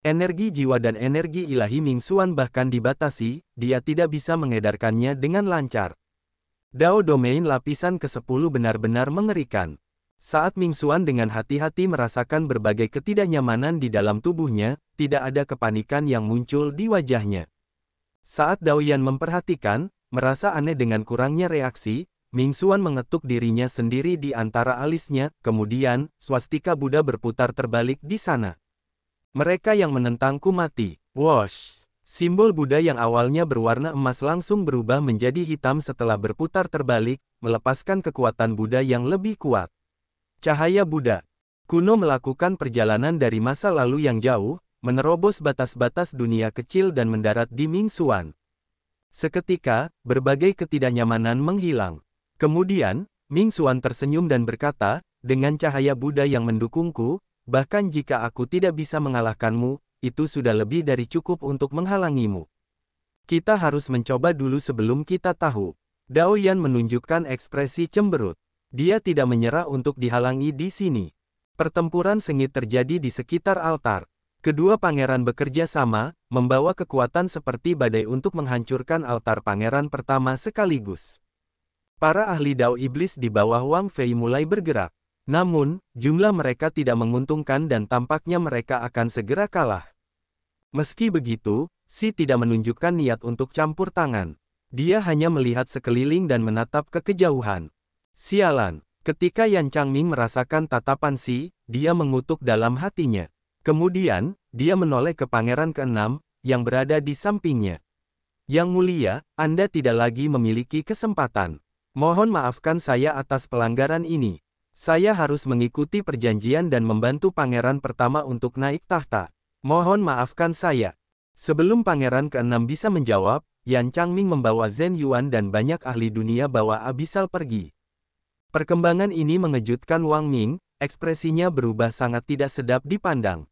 Energi jiwa dan energi ilahi Ming Xuan bahkan dibatasi, dia tidak bisa mengedarkannya dengan lancar. Dao domain lapisan ke-10 benar-benar mengerikan. Saat Ming Xuan dengan hati-hati merasakan berbagai ketidaknyamanan di dalam tubuhnya, tidak ada kepanikan yang muncul di wajahnya. Saat Dao Yan memperhatikan, merasa aneh dengan kurangnya reaksi, Ming Xuan mengetuk dirinya sendiri di antara alisnya, kemudian, swastika Buddha berputar terbalik di sana. Mereka yang menentangku mati. Wosh! Simbol Buddha yang awalnya berwarna emas langsung berubah menjadi hitam setelah berputar terbalik, melepaskan kekuatan Buddha yang lebih kuat. Cahaya Buddha kuno melakukan perjalanan dari masa lalu yang jauh, menerobos batas-batas dunia kecil dan mendarat di Ming Xuan. Seketika, berbagai ketidaknyamanan menghilang. Kemudian, Ming Xuan tersenyum dan berkata, dengan cahaya Buddha yang mendukungku, bahkan jika aku tidak bisa mengalahkanmu, itu sudah lebih dari cukup untuk menghalangimu. Kita harus mencoba dulu sebelum kita tahu. Dao Yan menunjukkan ekspresi cemberut. Dia tidak menyerah untuk dihalangi di sini. Pertempuran sengit terjadi di sekitar altar. Kedua pangeran bekerja sama, membawa kekuatan seperti badai untuk menghancurkan altar pangeran pertama sekaligus. Para ahli Dao Iblis di bawah Wang Fei mulai bergerak. Namun, jumlah mereka tidak menguntungkan dan tampaknya mereka akan segera kalah. Meski begitu, Xi tidak menunjukkan niat untuk campur tangan. Dia hanya melihat sekeliling dan menatap ke kejauhan. Sialan, ketika Yan Changming merasakan tatapan Xi, dia mengutuk dalam hatinya. Kemudian, dia menoleh ke pangeran ke-6, yang berada di sampingnya. Yang mulia, Anda tidak lagi memiliki kesempatan. Mohon maafkan saya atas pelanggaran ini. Saya harus mengikuti perjanjian dan membantu pangeran pertama untuk naik tahta. Mohon maafkan saya. Sebelum pangeran ke-6 bisa menjawab, Yan Changming membawa Zhen Yuan dan banyak ahli dunia bawah abisal pergi. Perkembangan ini mengejutkan Wang Ming, ekspresinya berubah sangat tidak sedap dipandang.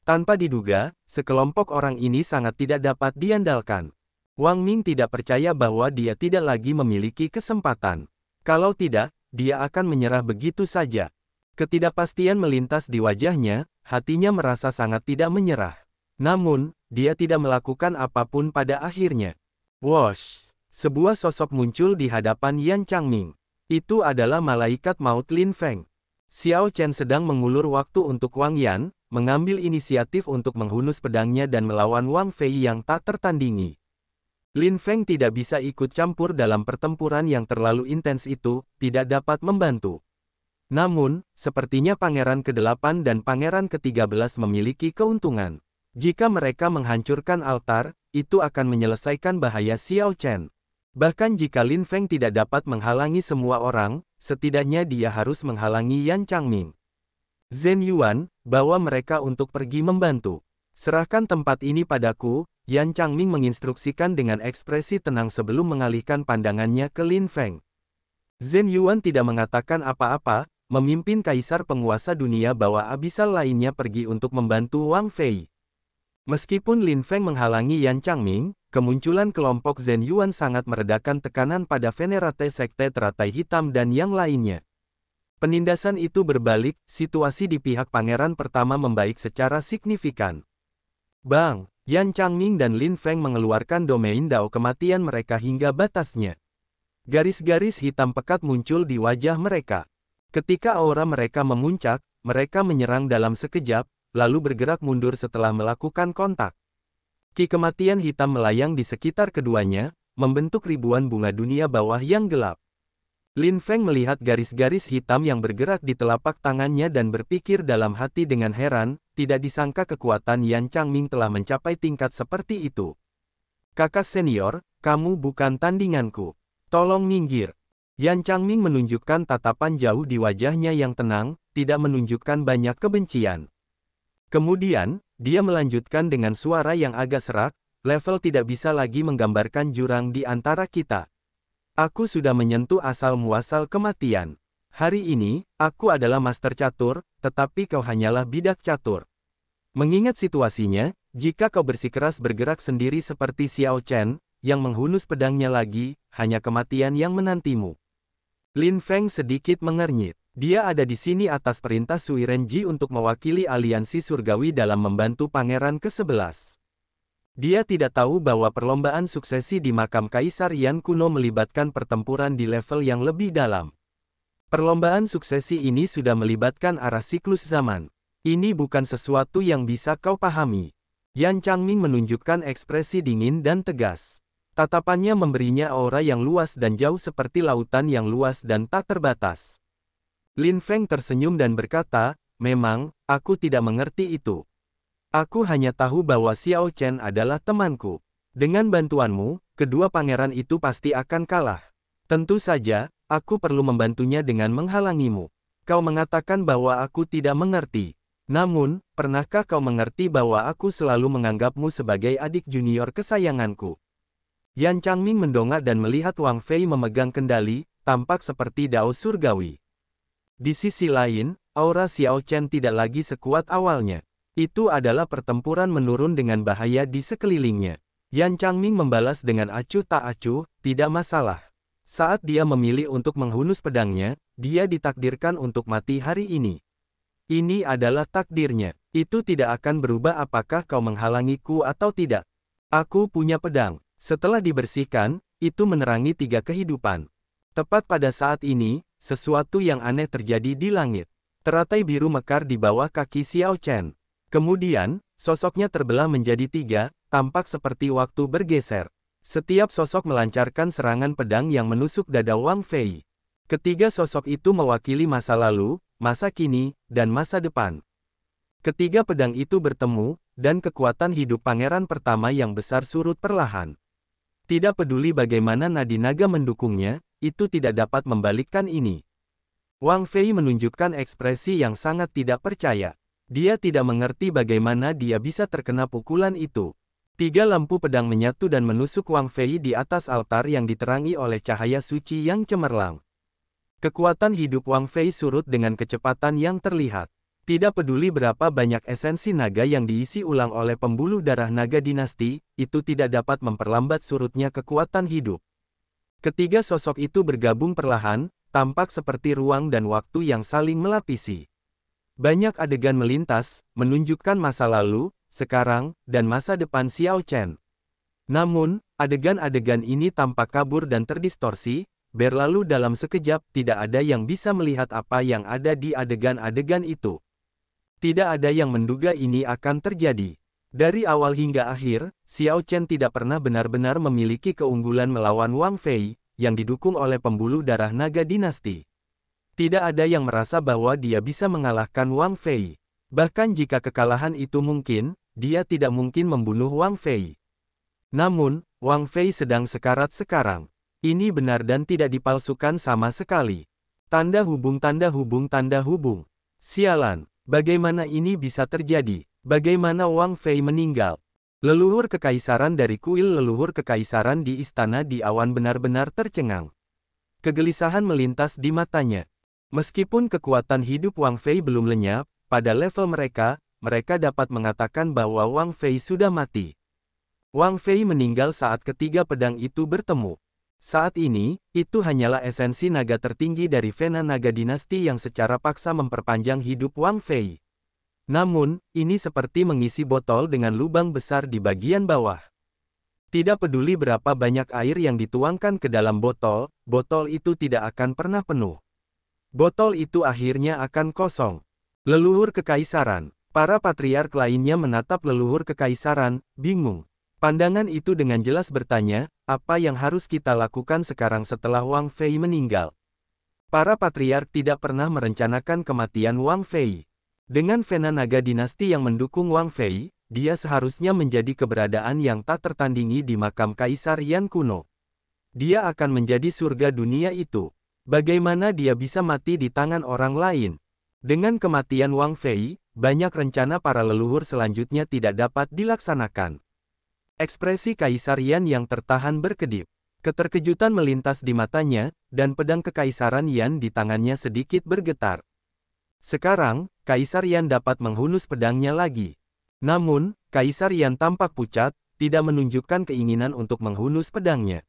Tanpa diduga, sekelompok orang ini sangat tidak dapat diandalkan. Wang Ming tidak percaya bahwa dia tidak lagi memiliki kesempatan. Kalau tidak, dia akan menyerah begitu saja. Ketidakpastian melintas di wajahnya, hatinya merasa sangat tidak menyerah. Namun, dia tidak melakukan apapun pada akhirnya. Wosh! Sebuah sosok muncul di hadapan Yan Changming. Itu adalah malaikat maut Lin Feng. Xiao Chen sedang mengulur waktu untuk Wang Yan, mengambil inisiatif untuk menghunus pedangnya dan melawan Wang Fei yang tak tertandingi. Lin Feng tidak bisa ikut campur dalam pertempuran yang terlalu intens itu, tidak dapat membantu. Namun, sepertinya Pangeran ke-8 dan Pangeran ke-13 memiliki keuntungan. Jika mereka menghancurkan altar, itu akan menyelesaikan bahaya Xiao Chen. Bahkan jika Lin Feng tidak dapat menghalangi semua orang, setidaknya dia harus menghalangi Yan Changming. Zhen Yuan, bawa mereka untuk pergi membantu. Serahkan tempat ini padaku. Yan Changming menginstruksikan dengan ekspresi tenang sebelum mengalihkan pandangannya ke Lin Feng. Zhen Yuan tidak mengatakan apa-apa, memimpin kaisar penguasa dunia bawah abisal lainnya pergi untuk membantu Wang Fei. Meskipun Lin Feng menghalangi Yan Changming, kemunculan kelompok Zhen Yuan sangat meredakan tekanan pada Venerate Sekte Teratai Hitam dan yang lainnya. Penindasan itu berbalik, situasi di pihak pangeran pertama membaik secara signifikan. Bang! Yan Changming dan Lin Feng mengeluarkan domain Dao kematian mereka hingga batasnya. Garis-garis hitam pekat muncul di wajah mereka. Ketika aura mereka memuncak, mereka menyerang dalam sekejap, lalu bergerak mundur setelah melakukan kontak. Ki kematian hitam melayang di sekitar keduanya, membentuk ribuan bunga dunia bawah yang gelap. Lin Feng melihat garis-garis hitam yang bergerak di telapak tangannya dan berpikir dalam hati dengan heran, tidak disangka kekuatan Yan Changming telah mencapai tingkat seperti itu. Kakak senior, kamu bukan tandinganku. Tolong minggir. Yan Changming menunjukkan tatapan jauh di wajahnya yang tenang, tidak menunjukkan banyak kebencian. Kemudian, dia melanjutkan dengan suara yang agak serak, level tidak bisa lagi menggambarkan jurang di antara kita. Aku sudah menyentuh asal-muasal kematian. Hari ini, aku adalah master catur, tetapi kau hanyalah bidak catur. Mengingat situasinya, Jika kau bersikeras bergerak sendiri seperti Xiao Chen, yang menghunus pedangnya lagi, hanya kematian yang menantimu. Lin Feng sedikit mengernyit. Dia ada di sini atas perintah Sui Renji untuk mewakili aliansi surgawi dalam membantu pangeran ke-11. Dia tidak tahu bahwa perlombaan suksesi di makam Kaisar Yan kuno melibatkan pertempuran di level yang lebih dalam. Perlombaan suksesi ini sudah melibatkan arah siklus zaman. Ini bukan sesuatu yang bisa kau pahami. Yan Changming menunjukkan ekspresi dingin dan tegas. Tatapannya memberinya aura yang luas dan jauh seperti lautan yang luas dan tak terbatas. Lin Feng tersenyum dan berkata, memang, aku tidak mengerti itu. Aku hanya tahu bahwa Xiao Chen adalah temanku. Dengan bantuanmu, kedua pangeran itu pasti akan kalah. Tentu saja, aku perlu membantunya dengan menghalangimu. Kau mengatakan bahwa aku tidak mengerti. Namun, pernahkah kau mengerti bahwa aku selalu menganggapmu sebagai adik junior kesayanganku? Yan Changming mendongak dan melihat Wang Fei memegang kendali, tampak seperti dao surgawi. Di sisi lain, aura Xiao Chen tidak lagi sekuat awalnya. Itu adalah pertempuran menurun dengan bahaya di sekelilingnya. Yan Changming membalas dengan acuh tak acuh, tidak masalah. Saat dia memilih untuk menghunus pedangnya, dia ditakdirkan untuk mati hari ini. Ini adalah takdirnya. Itu tidak akan berubah apakah kau menghalangiku atau tidak. Aku punya pedang. Setelah dibersihkan, itu menerangi 3 kehidupan. Tepat pada saat ini, sesuatu yang aneh terjadi di langit. Teratai biru mekar di bawah kaki Xiao Chen. Kemudian, sosoknya terbelah menjadi 3, tampak seperti waktu bergeser. Setiap sosok melancarkan serangan pedang yang menusuk dada Wang Fei. Ketiga sosok itu mewakili masa lalu, masa kini, dan masa depan. Ketiga pedang itu bertemu, dan kekuatan hidup pangeran pertama yang besar surut perlahan. Tidak peduli bagaimana nadi naga mendukungnya, itu tidak dapat membalikkan ini. Wang Fei menunjukkan ekspresi yang sangat tidak percaya. Dia tidak mengerti bagaimana dia bisa terkena pukulan itu. 3 lampu pedang menyatu dan menusuk Wang Fei di atas altar yang diterangi oleh cahaya suci yang cemerlang. Kekuatan hidup Wang Fei surut dengan kecepatan yang terlihat. Tidak peduli berapa banyak esensi naga yang diisi ulang oleh pembuluh darah naga dinasti, itu tidak dapat memperlambat surutnya kekuatan hidup. Ketiga sosok itu bergabung perlahan, tampak seperti ruang dan waktu yang saling melapisi. Banyak adegan melintas, menunjukkan masa lalu, sekarang, dan masa depan Xiao Chen. Namun, adegan-adegan ini tampak kabur dan terdistorsi, berlalu dalam sekejap, tidak ada yang bisa melihat apa yang ada di adegan-adegan itu. Tidak ada yang menduga ini akan terjadi. Dari awal hingga akhir, Xiao Chen tidak pernah benar-benar memiliki keunggulan melawan Wang Fei, yang didukung oleh pembuluh darah naga dinasti. Tidak ada yang merasa bahwa dia bisa mengalahkan Wang Fei. Bahkan jika kekalahan itu mungkin, dia tidak mungkin membunuh Wang Fei. Namun, Wang Fei sedang sekarat sekarang. Ini benar dan tidak dipalsukan sama sekali. Tanda hubung tanda hubung tanda hubung. Sialan, bagaimana ini bisa terjadi? Bagaimana Wang Fei meninggal? Leluhur kekaisaran dari kuil leluhur kekaisaran di istana di awan benar-benar tercengang. Kegelisahan melintas di matanya. Meskipun kekuatan hidup Wang Fei belum lenyap, pada level mereka, mereka dapat mengatakan bahwa Wang Fei sudah mati. Wang Fei meninggal saat ketiga pedang itu bertemu. Saat ini, itu hanyalah esensi naga tertinggi dari Vena Naga Dinasti yang secara paksa memperpanjang hidup Wang Fei. Namun, ini seperti mengisi botol dengan lubang besar di bagian bawah. Tidak peduli berapa banyak air yang dituangkan ke dalam botol, botol itu tidak akan pernah penuh. Botol itu akhirnya akan kosong. Leluhur kekaisaran. Para patriark lainnya menatap leluhur kekaisaran, bingung. Pandangan itu dengan jelas bertanya, apa yang harus kita lakukan sekarang setelah Wang Fei meninggal? Para patriark tidak pernah merencanakan kematian Wang Fei. Dengan Vena Naga Dinasti yang mendukung Wang Fei, dia seharusnya menjadi keberadaan yang tak tertandingi di makam Kaisar Yan kuno. Dia akan menjadi surga dunia itu. Bagaimana dia bisa mati di tangan orang lain? Dengan kematian Wang Fei, banyak rencana para leluhur selanjutnya tidak dapat dilaksanakan. Ekspresi Kaisar Yan yang tertahan berkedip. Keterkejutan melintas di matanya, dan pedang kekaisaran Yan di tangannya sedikit bergetar. Sekarang, Kaisar Yan dapat menghunus pedangnya lagi. Namun, Kaisar Yan tampak pucat, tidak menunjukkan keinginan untuk menghunus pedangnya.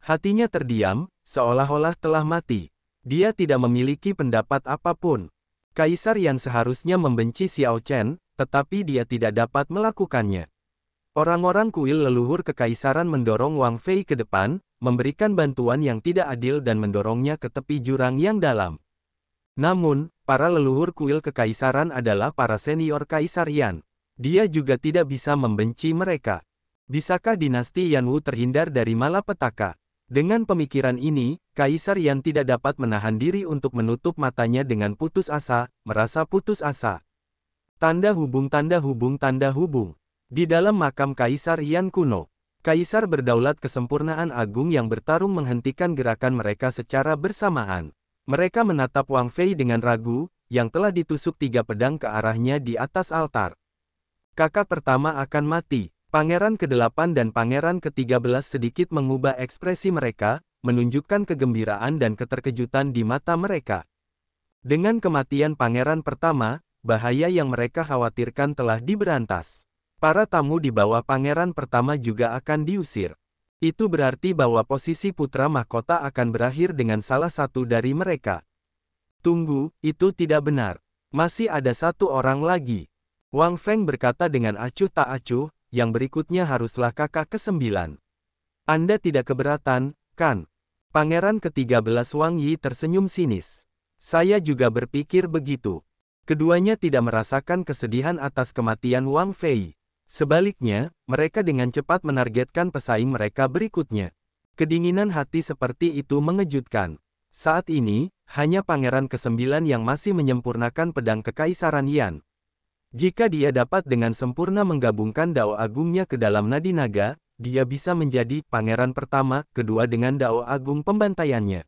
Hatinya terdiam, seolah-olah telah mati. Dia tidak memiliki pendapat apapun. Kaisar Yan seharusnya membenci Xiao Chen, tetapi dia tidak dapat melakukannya. Orang-orang kuil leluhur kekaisaran mendorong Wang Fei ke depan, memberikan bantuan yang tidak adil dan mendorongnya ke tepi jurang yang dalam. Namun, para leluhur kuil kekaisaran adalah para senior Kaisar Yan. Dia juga tidak bisa membenci mereka. Bisakah dinasti Yan Wu terhindar dari malapetaka? Dengan pemikiran ini, Kaisar Yan tidak dapat menahan diri untuk menutup matanya dengan putus asa, merasa putus asa. Tanda hubung tanda hubung tanda hubung. Di dalam makam Kaisar Yan kuno, Kaisar berdaulat kesempurnaan agung yang bertarung menghentikan gerakan mereka secara bersamaan. Mereka menatap Wang Fei dengan ragu, yang telah ditusuk 3 pedang ke arahnya di atas altar. Kakak pertama akan mati. Pangeran ke-8 dan Pangeran ke-13 sedikit mengubah ekspresi mereka, menunjukkan kegembiraan dan keterkejutan di mata mereka. Dengan kematian Pangeran pertama, bahaya yang mereka khawatirkan telah diberantas. Para tamu di bawah Pangeran pertama juga akan diusir. Itu berarti bahwa posisi putra mahkota akan berakhir dengan salah satu dari mereka. Tunggu, itu tidak benar. Masih ada 1 orang lagi. Wang Feng berkata dengan acuh tak acuh, yang berikutnya haruslah kakak ke-9. Anda tidak keberatan, kan? Pangeran ke-13 Wang Yi tersenyum sinis. Saya juga berpikir begitu. Keduanya tidak merasakan kesedihan atas kematian Wang Fei. Sebaliknya, mereka dengan cepat menargetkan pesaing mereka berikutnya. Kedinginan hati seperti itu mengejutkan. Saat ini, hanya Pangeran ke-9 yang masih menyempurnakan pedang kekaisaran Yan. Jika dia dapat dengan sempurna menggabungkan Dao Agungnya ke dalam nadi naga, dia bisa menjadi Pangeran pertama, kedua dengan Dao Agung pembantaiannya.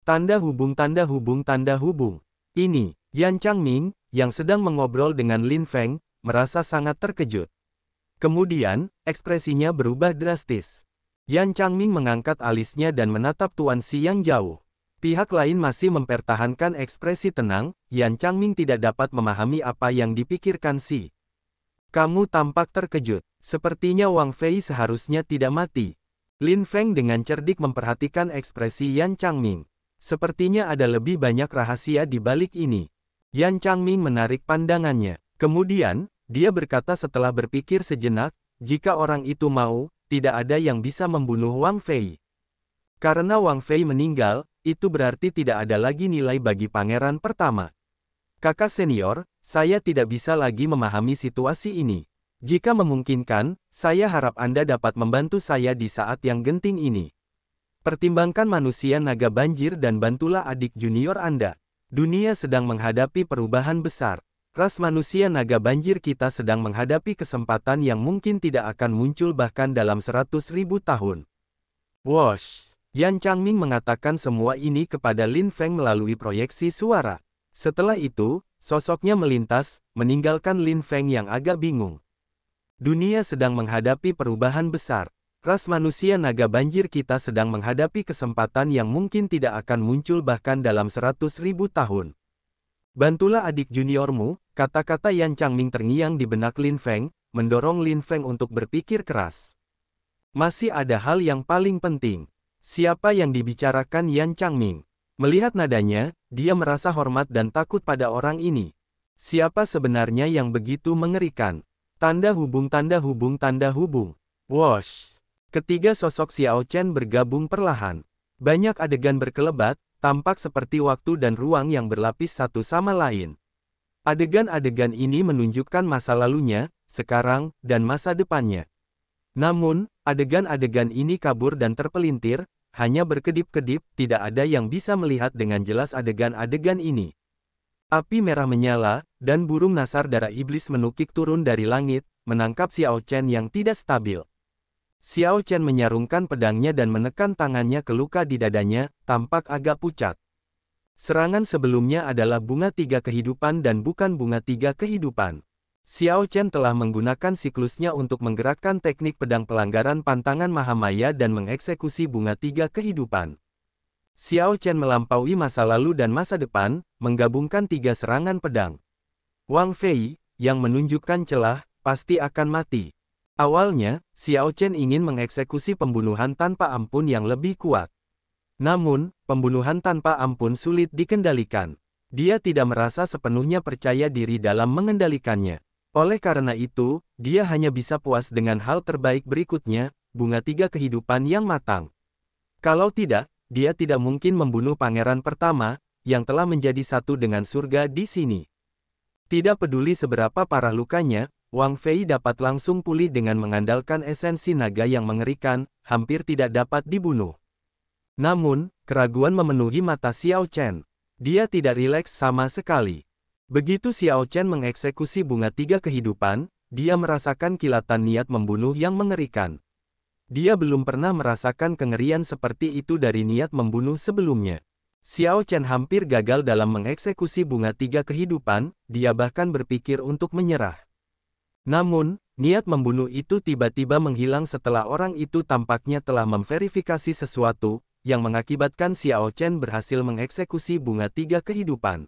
Tanda hubung tanda hubung tanda hubung. Ini, Yan Changming, yang sedang mengobrol dengan Lin Feng, merasa sangat terkejut. Kemudian, ekspresinya berubah drastis. Yan Changming mengangkat alisnya dan menatap Tuan Xi yang jauh. Pihak lain masih mempertahankan ekspresi tenang, Yan Changming tidak dapat memahami apa yang dipikirkan Xi. Kamu tampak terkejut. Sepertinya Wang Fei seharusnya tidak mati. Lin Feng dengan cerdik memperhatikan ekspresi Yan Changming. Sepertinya ada lebih banyak rahasia di balik ini. Yan Changming menarik pandangannya. Kemudian, dia berkata setelah berpikir sejenak, jika orang itu mau, tidak ada yang bisa membunuh Wang Fei. Karena Wang Fei meninggal, itu berarti tidak ada lagi nilai bagi pangeran pertama. Kakak senior, saya tidak bisa lagi memahami situasi ini. Jika memungkinkan, saya harap Anda dapat membantu saya di saat yang genting ini. Pertimbangkan manusia naga banjir dan bantulah adik junior Anda. Dunia sedang menghadapi perubahan besar. Ras manusia naga banjir kita sedang menghadapi kesempatan yang mungkin tidak akan muncul bahkan dalam 100.000 tahun. Wosh! Yan Changming mengatakan semua ini kepada Lin Feng melalui proyeksi suara. Setelah itu, sosoknya melintas, meninggalkan Lin Feng yang agak bingung. Dunia sedang menghadapi perubahan besar. Ras manusia naga banjir kita sedang menghadapi kesempatan yang mungkin tidak akan muncul bahkan dalam 100.000 tahun. Bantulah adik juniormu, kata-kata Yan Changming terngiang di benak Lin Feng, mendorong Lin Feng untuk berpikir keras. Masih ada hal yang paling penting. Siapa yang dibicarakan Yan Changming? Melihat nadanya, dia merasa hormat dan takut pada orang ini. Siapa sebenarnya yang begitu mengerikan? Tanda hubung tanda hubung tanda hubung. Wosh! Ketiga sosok Xiao Chen bergabung perlahan. Banyak adegan berkelebat, tampak seperti waktu dan ruang yang berlapis satu sama lain. Adegan-adegan ini menunjukkan masa lalunya, sekarang, dan masa depannya. Namun, adegan-adegan ini kabur dan terpelintir, hanya berkedip-kedip, tidak ada yang bisa melihat dengan jelas adegan-adegan ini. Api merah menyala, dan burung nasar darah iblis menukik turun dari langit, menangkap Xiao Chen yang tidak stabil. Xiao Chen menyarungkan pedangnya dan menekan tangannya ke luka di dadanya, tampak agak pucat. Serangan sebelumnya adalah bunga 3 kehidupan dan bukan bunga 3 kehidupan. Xiao Chen telah menggunakan siklusnya untuk menggerakkan teknik pedang pelanggaran pantangan Mahamaya dan mengeksekusi bunga 3 kehidupan. Xiao Chen melampaui masa lalu dan masa depan, menggabungkan 3 serangan pedang. Wang Fei, yang menunjukkan celah, pasti akan mati. Awalnya, Xiao Chen ingin mengeksekusi pembunuhan tanpa ampun yang lebih kuat. Namun, pembunuhan tanpa ampun sulit dikendalikan. Dia tidak merasa sepenuhnya percaya diri dalam mengendalikannya. Oleh karena itu, dia hanya bisa puas dengan hal terbaik berikutnya, bunga 3 kehidupan yang matang. Kalau tidak, dia tidak mungkin membunuh pangeran pertama, yang telah menjadi satu dengan surga di sini. Tidak peduli seberapa parah lukanya, Wang Fei dapat langsung pulih dengan mengandalkan esensi naga yang mengerikan, hampir tidak dapat dibunuh. Namun, keraguan memenuhi mata Xiao Chen. Dia tidak rileks sama sekali. Begitu Xiao Chen mengeksekusi bunga 3 kehidupan, dia merasakan kilatan niat membunuh yang mengerikan. Dia belum pernah merasakan kengerian seperti itu dari niat membunuh sebelumnya. Xiao Chen hampir gagal dalam mengeksekusi bunga 3 kehidupan, dia bahkan berpikir untuk menyerah. Namun, niat membunuh itu tiba-tiba menghilang setelah orang itu tampaknya telah memverifikasi sesuatu, yang mengakibatkan Xiao Chen berhasil mengeksekusi bunga 3 kehidupan.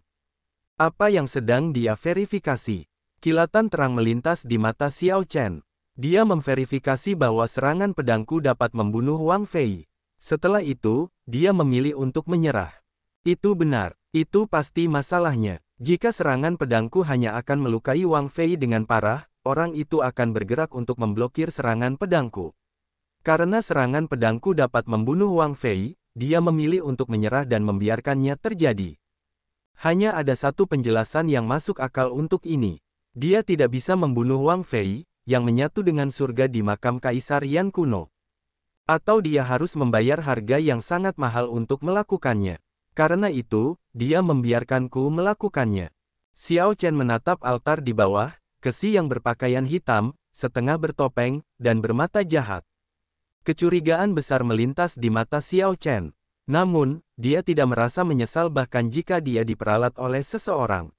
Apa yang sedang dia verifikasi? Kilatan terang melintas di mata Xiao Chen. Dia memverifikasi bahwa serangan pedangku dapat membunuh Wang Fei. Setelah itu, dia memilih untuk menyerah. Itu benar, itu pasti masalahnya. Jika serangan pedangku hanya akan melukai Wang Fei dengan parah, orang itu akan bergerak untuk memblokir serangan pedangku. Karena serangan pedangku dapat membunuh Wang Fei, dia memilih untuk menyerah dan membiarkannya terjadi. Hanya ada satu penjelasan yang masuk akal untuk ini. Dia tidak bisa membunuh Wang Fei, yang menyatu dengan surga di makam Kaisar Yan kuno. Atau dia harus membayar harga yang sangat mahal untuk melakukannya. Karena itu, dia membiarkanku melakukannya. Xiao Chen menatap altar di bawah, Kesi yang berpakaian hitam, setengah bertopeng, dan bermata jahat. Kecurigaan besar melintas di mata Xiao Chen. Namun, dia tidak merasa menyesal bahkan jika dia diperalat oleh seseorang.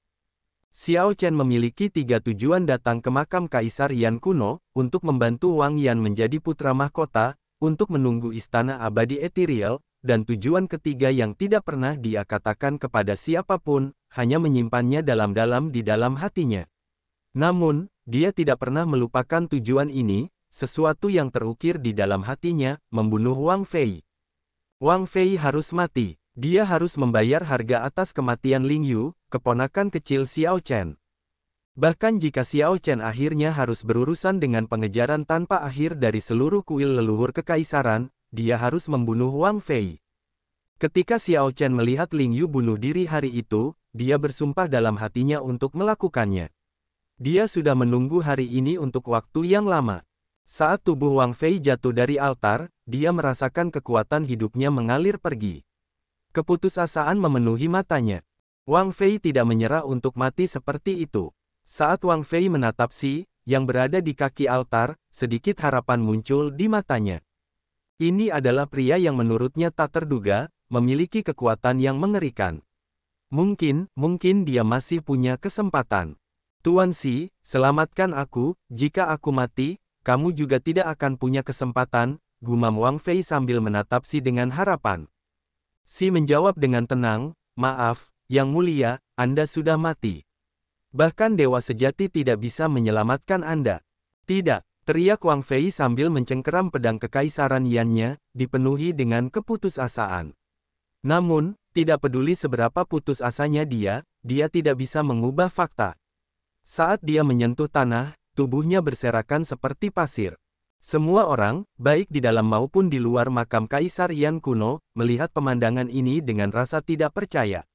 Xiao Chen memiliki 3 tujuan datang ke makam Kaisar Yan kuno, untuk membantu Wang Yan menjadi putra mahkota, untuk menunggu istana abadi ethereal, dan tujuan ketiga yang tidak pernah dia katakan kepada siapapun, hanya menyimpannya dalam-dalam di dalam hatinya. Namun, dia tidak pernah melupakan tujuan ini, sesuatu yang terukir di dalam hatinya, membunuh Wang Fei. Wang Fei harus mati. Dia harus membayar harga atas kematian Ling Yu, keponakan kecil Xiao Chen. Bahkan jika Xiao Chen akhirnya harus berurusan dengan pengejaran tanpa akhir dari seluruh kuil leluhur kekaisaran, dia harus membunuh Wang Fei. Ketika Xiao Chen melihat Ling Yu bunuh diri hari itu, dia bersumpah dalam hatinya untuk melakukannya. Dia sudah menunggu hari ini untuk waktu yang lama. Saat tubuh Wang Fei jatuh dari altar, dia merasakan kekuatan hidupnya mengalir pergi. Keputusasaan memenuhi matanya. Wang Fei tidak menyerah untuk mati seperti itu. Saat Wang Fei menatap Si, yang berada di kaki altar, sedikit harapan muncul di matanya. Ini adalah pria yang menurutnya tak terduga, memiliki kekuatan yang mengerikan. Mungkin dia masih punya kesempatan. Tuan Si, selamatkan aku, jika aku mati, kamu juga tidak akan punya kesempatan, gumam Wang Fei sambil menatap Si dengan harapan. Si menjawab dengan tenang, maaf, Yang Mulia, Anda sudah mati. Bahkan Dewa Sejati tidak bisa menyelamatkan Anda. Tidak, teriak Wang Fei sambil mencengkeram pedang kekaisaran Yannya, dipenuhi dengan keputusasaan. Namun, tidak peduli seberapa putus asanya dia tidak bisa mengubah fakta. Saat dia menyentuh tanah, tubuhnya berserakan seperti pasir. Semua orang, baik di dalam maupun di luar makam Kaisar Yan kuno, melihat pemandangan ini dengan rasa tidak percaya.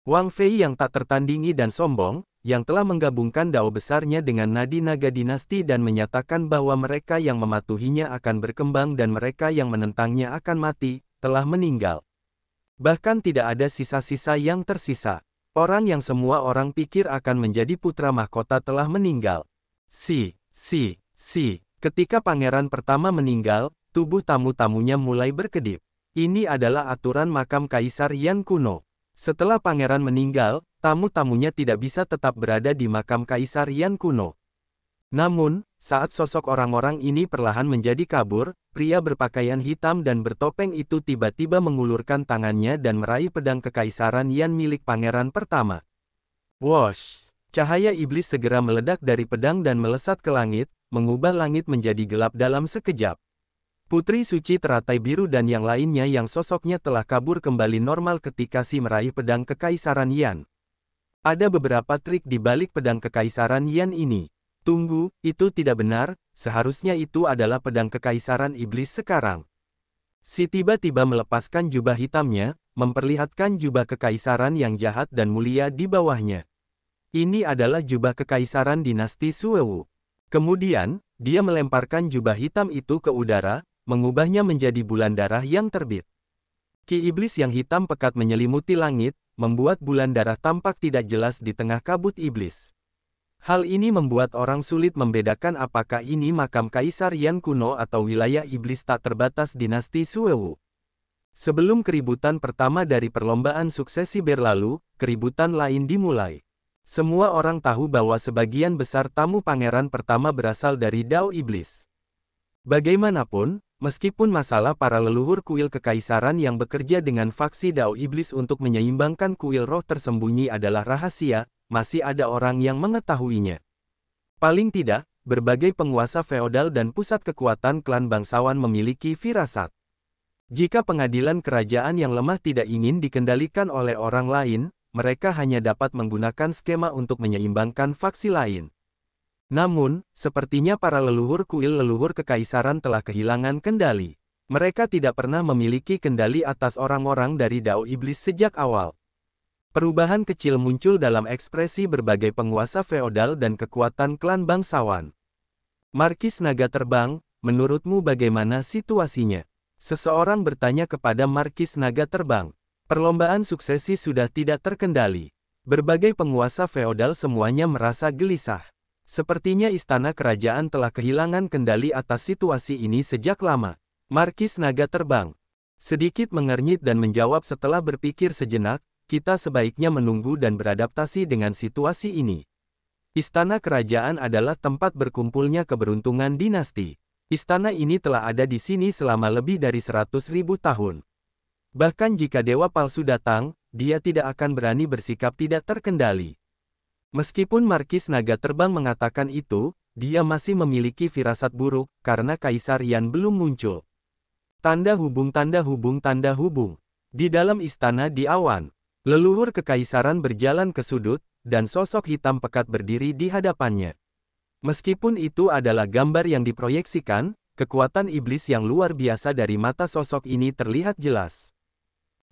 Wang Fei yang tak tertandingi dan sombong, yang telah menggabungkan dao besarnya dengan nadi naga dinasti dan menyatakan bahwa mereka yang mematuhinya akan berkembang dan mereka yang menentangnya akan mati, telah meninggal. Bahkan tidak ada sisa-sisa yang tersisa. Orang yang semua orang pikir akan menjadi putra mahkota telah meninggal. Ketika pangeran pertama meninggal, tubuh tamu-tamunya mulai berkedip. Ini adalah aturan makam Kaisar Yan kuno. Setelah pangeran meninggal, tamu-tamunya tidak bisa tetap berada di makam Kaisar Yan kuno. Namun, saat sosok orang-orang ini perlahan menjadi kabur, pria berpakaian hitam dan bertopeng itu tiba-tiba mengulurkan tangannya dan meraih pedang kekaisaran Yan milik pangeran pertama. Wosh! Cahaya iblis segera meledak dari pedang dan melesat ke langit, mengubah langit menjadi gelap dalam sekejap. Putri suci teratai biru dan yang lainnya yang sosoknya telah kabur kembali normal ketika Si meraih pedang kekaisaran Yan. Ada beberapa trik di balik pedang kekaisaran Yan ini. Tunggu, itu tidak benar, seharusnya itu adalah pedang kekaisaran iblis sekarang. Si tiba-tiba melepaskan jubah hitamnya, memperlihatkan jubah kekaisaran yang jahat dan mulia di bawahnya. Ini adalah jubah kekaisaran dinasti Suewu. Kemudian, dia melemparkan jubah hitam itu ke udara, mengubahnya menjadi bulan darah yang terbit. Ki iblis yang hitam pekat menyelimuti langit, membuat bulan darah tampak tidak jelas di tengah kabut iblis. Hal ini membuat orang sulit membedakan apakah ini makam Kaisar Yan kuno atau wilayah iblis tak terbatas dinasti Suewu. Sebelum keributan pertama dari perlombaan suksesi berlalu, keributan lain dimulai. Semua orang tahu bahwa sebagian besar tamu pangeran pertama berasal dari Dao Iblis. Bagaimanapun, meskipun masalah para leluhur kuil kekaisaran yang bekerja dengan faksi Dao Iblis untuk menyeimbangkan kuil roh tersembunyi adalah rahasia, masih ada orang yang mengetahuinya. Paling tidak, berbagai penguasa feodal dan pusat kekuatan klan bangsawan memiliki firasat. Jika pengadilan kerajaan yang lemah tidak ingin dikendalikan oleh orang lain, mereka hanya dapat menggunakan skema untuk menyeimbangkan faksi lain. Namun, sepertinya para leluhur kuil leluhur kekaisaran telah kehilangan kendali. Mereka tidak pernah memiliki kendali atas orang-orang dari Dao Iblis sejak awal. Perubahan kecil muncul dalam ekspresi berbagai penguasa feodal dan kekuatan klan bangsawan. Markis Naga Terbang, menurutmu bagaimana situasinya? Seseorang bertanya kepada Markis Naga Terbang. Perlombaan suksesi sudah tidak terkendali. Berbagai penguasa feodal semuanya merasa gelisah. Sepertinya istana kerajaan telah kehilangan kendali atas situasi ini sejak lama. Markis Naga Terbang sedikit mengernyit dan menjawab setelah berpikir sejenak, kita sebaiknya menunggu dan beradaptasi dengan situasi ini. Istana kerajaan adalah tempat berkumpulnya keberuntungan dinasti. Istana ini telah ada di sini selama lebih dari 100.000 tahun. Bahkan jika dewa palsu datang, dia tidak akan berani bersikap tidak terkendali. Meskipun Markis Naga Terbang mengatakan itu, dia masih memiliki firasat buruk, karena Kaisar Yan belum muncul. Tanda hubung tanda hubung tanda hubung. Di dalam istana di awan, leluhur kekaisaran berjalan ke sudut, dan sosok hitam pekat berdiri di hadapannya. Meskipun itu adalah gambar yang diproyeksikan, kekuatan iblis yang luar biasa dari mata sosok ini terlihat jelas.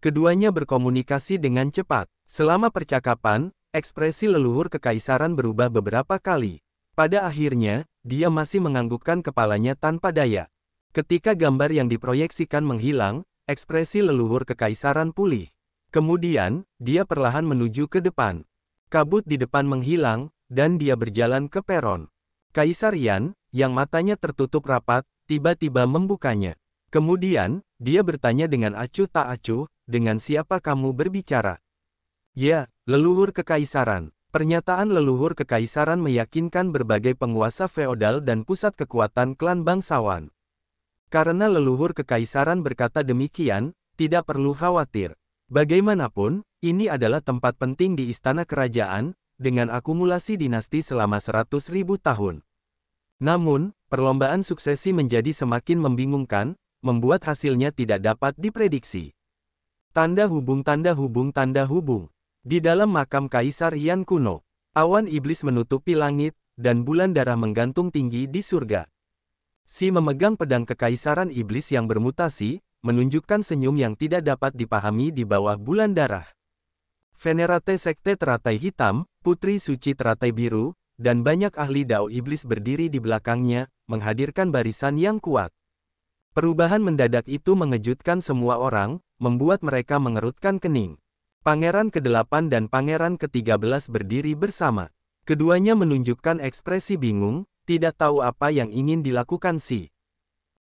Keduanya berkomunikasi dengan cepat. Selama percakapan, ekspresi leluhur kekaisaran berubah beberapa kali. Pada akhirnya, dia masih menganggukkan kepalanya tanpa daya. Ketika gambar yang diproyeksikan menghilang, ekspresi leluhur kekaisaran pulih. Kemudian, dia perlahan menuju ke depan. Kabut di depan menghilang, dan dia berjalan ke peron. Kaisar Yan, yang matanya tertutup rapat, tiba-tiba membukanya. Kemudian, dia bertanya dengan acuh tak acuh, dengan siapa kamu berbicara? Ya, leluhur kekaisaran. Pernyataan leluhur kekaisaran meyakinkan berbagai penguasa feodal dan pusat kekuatan klan bangsawan. Karena leluhur kekaisaran berkata demikian, tidak perlu khawatir. Bagaimanapun, ini adalah tempat penting di istana kerajaan, dengan akumulasi dinasti selama 100.000 tahun. Namun, perlombaan suksesi menjadi semakin membingungkan, membuat hasilnya tidak dapat diprediksi. Tanda hubung tanda hubung tanda hubung. Di dalam makam Kaisar Yan kuno, awan iblis menutupi langit, dan bulan darah menggantung tinggi di surga. Si memegang pedang kekaisaran iblis yang bermutasi, menunjukkan senyum yang tidak dapat dipahami di bawah bulan darah. Venerate Sekte Teratai Hitam, Putri Suci Teratai Biru, dan banyak ahli Dao Iblis berdiri di belakangnya, menghadirkan barisan yang kuat. Perubahan mendadak itu mengejutkan semua orang, membuat mereka mengerutkan kening. Pangeran ke-8 dan Pangeran ke-13 berdiri bersama. Keduanya menunjukkan ekspresi bingung, tidak tahu apa yang ingin dilakukan Si.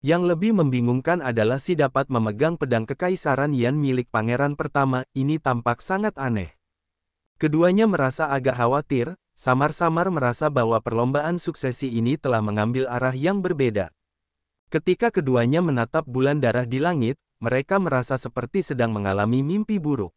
Yang lebih membingungkan adalah Si dapat memegang pedang kekaisaran Yan milik pangeran pertama, ini tampak sangat aneh. Keduanya merasa agak khawatir, samar-samar merasa bahwa perlombaan suksesi ini telah mengambil arah yang berbeda. Ketika keduanya menatap bulan darah di langit, mereka merasa seperti sedang mengalami mimpi buruk.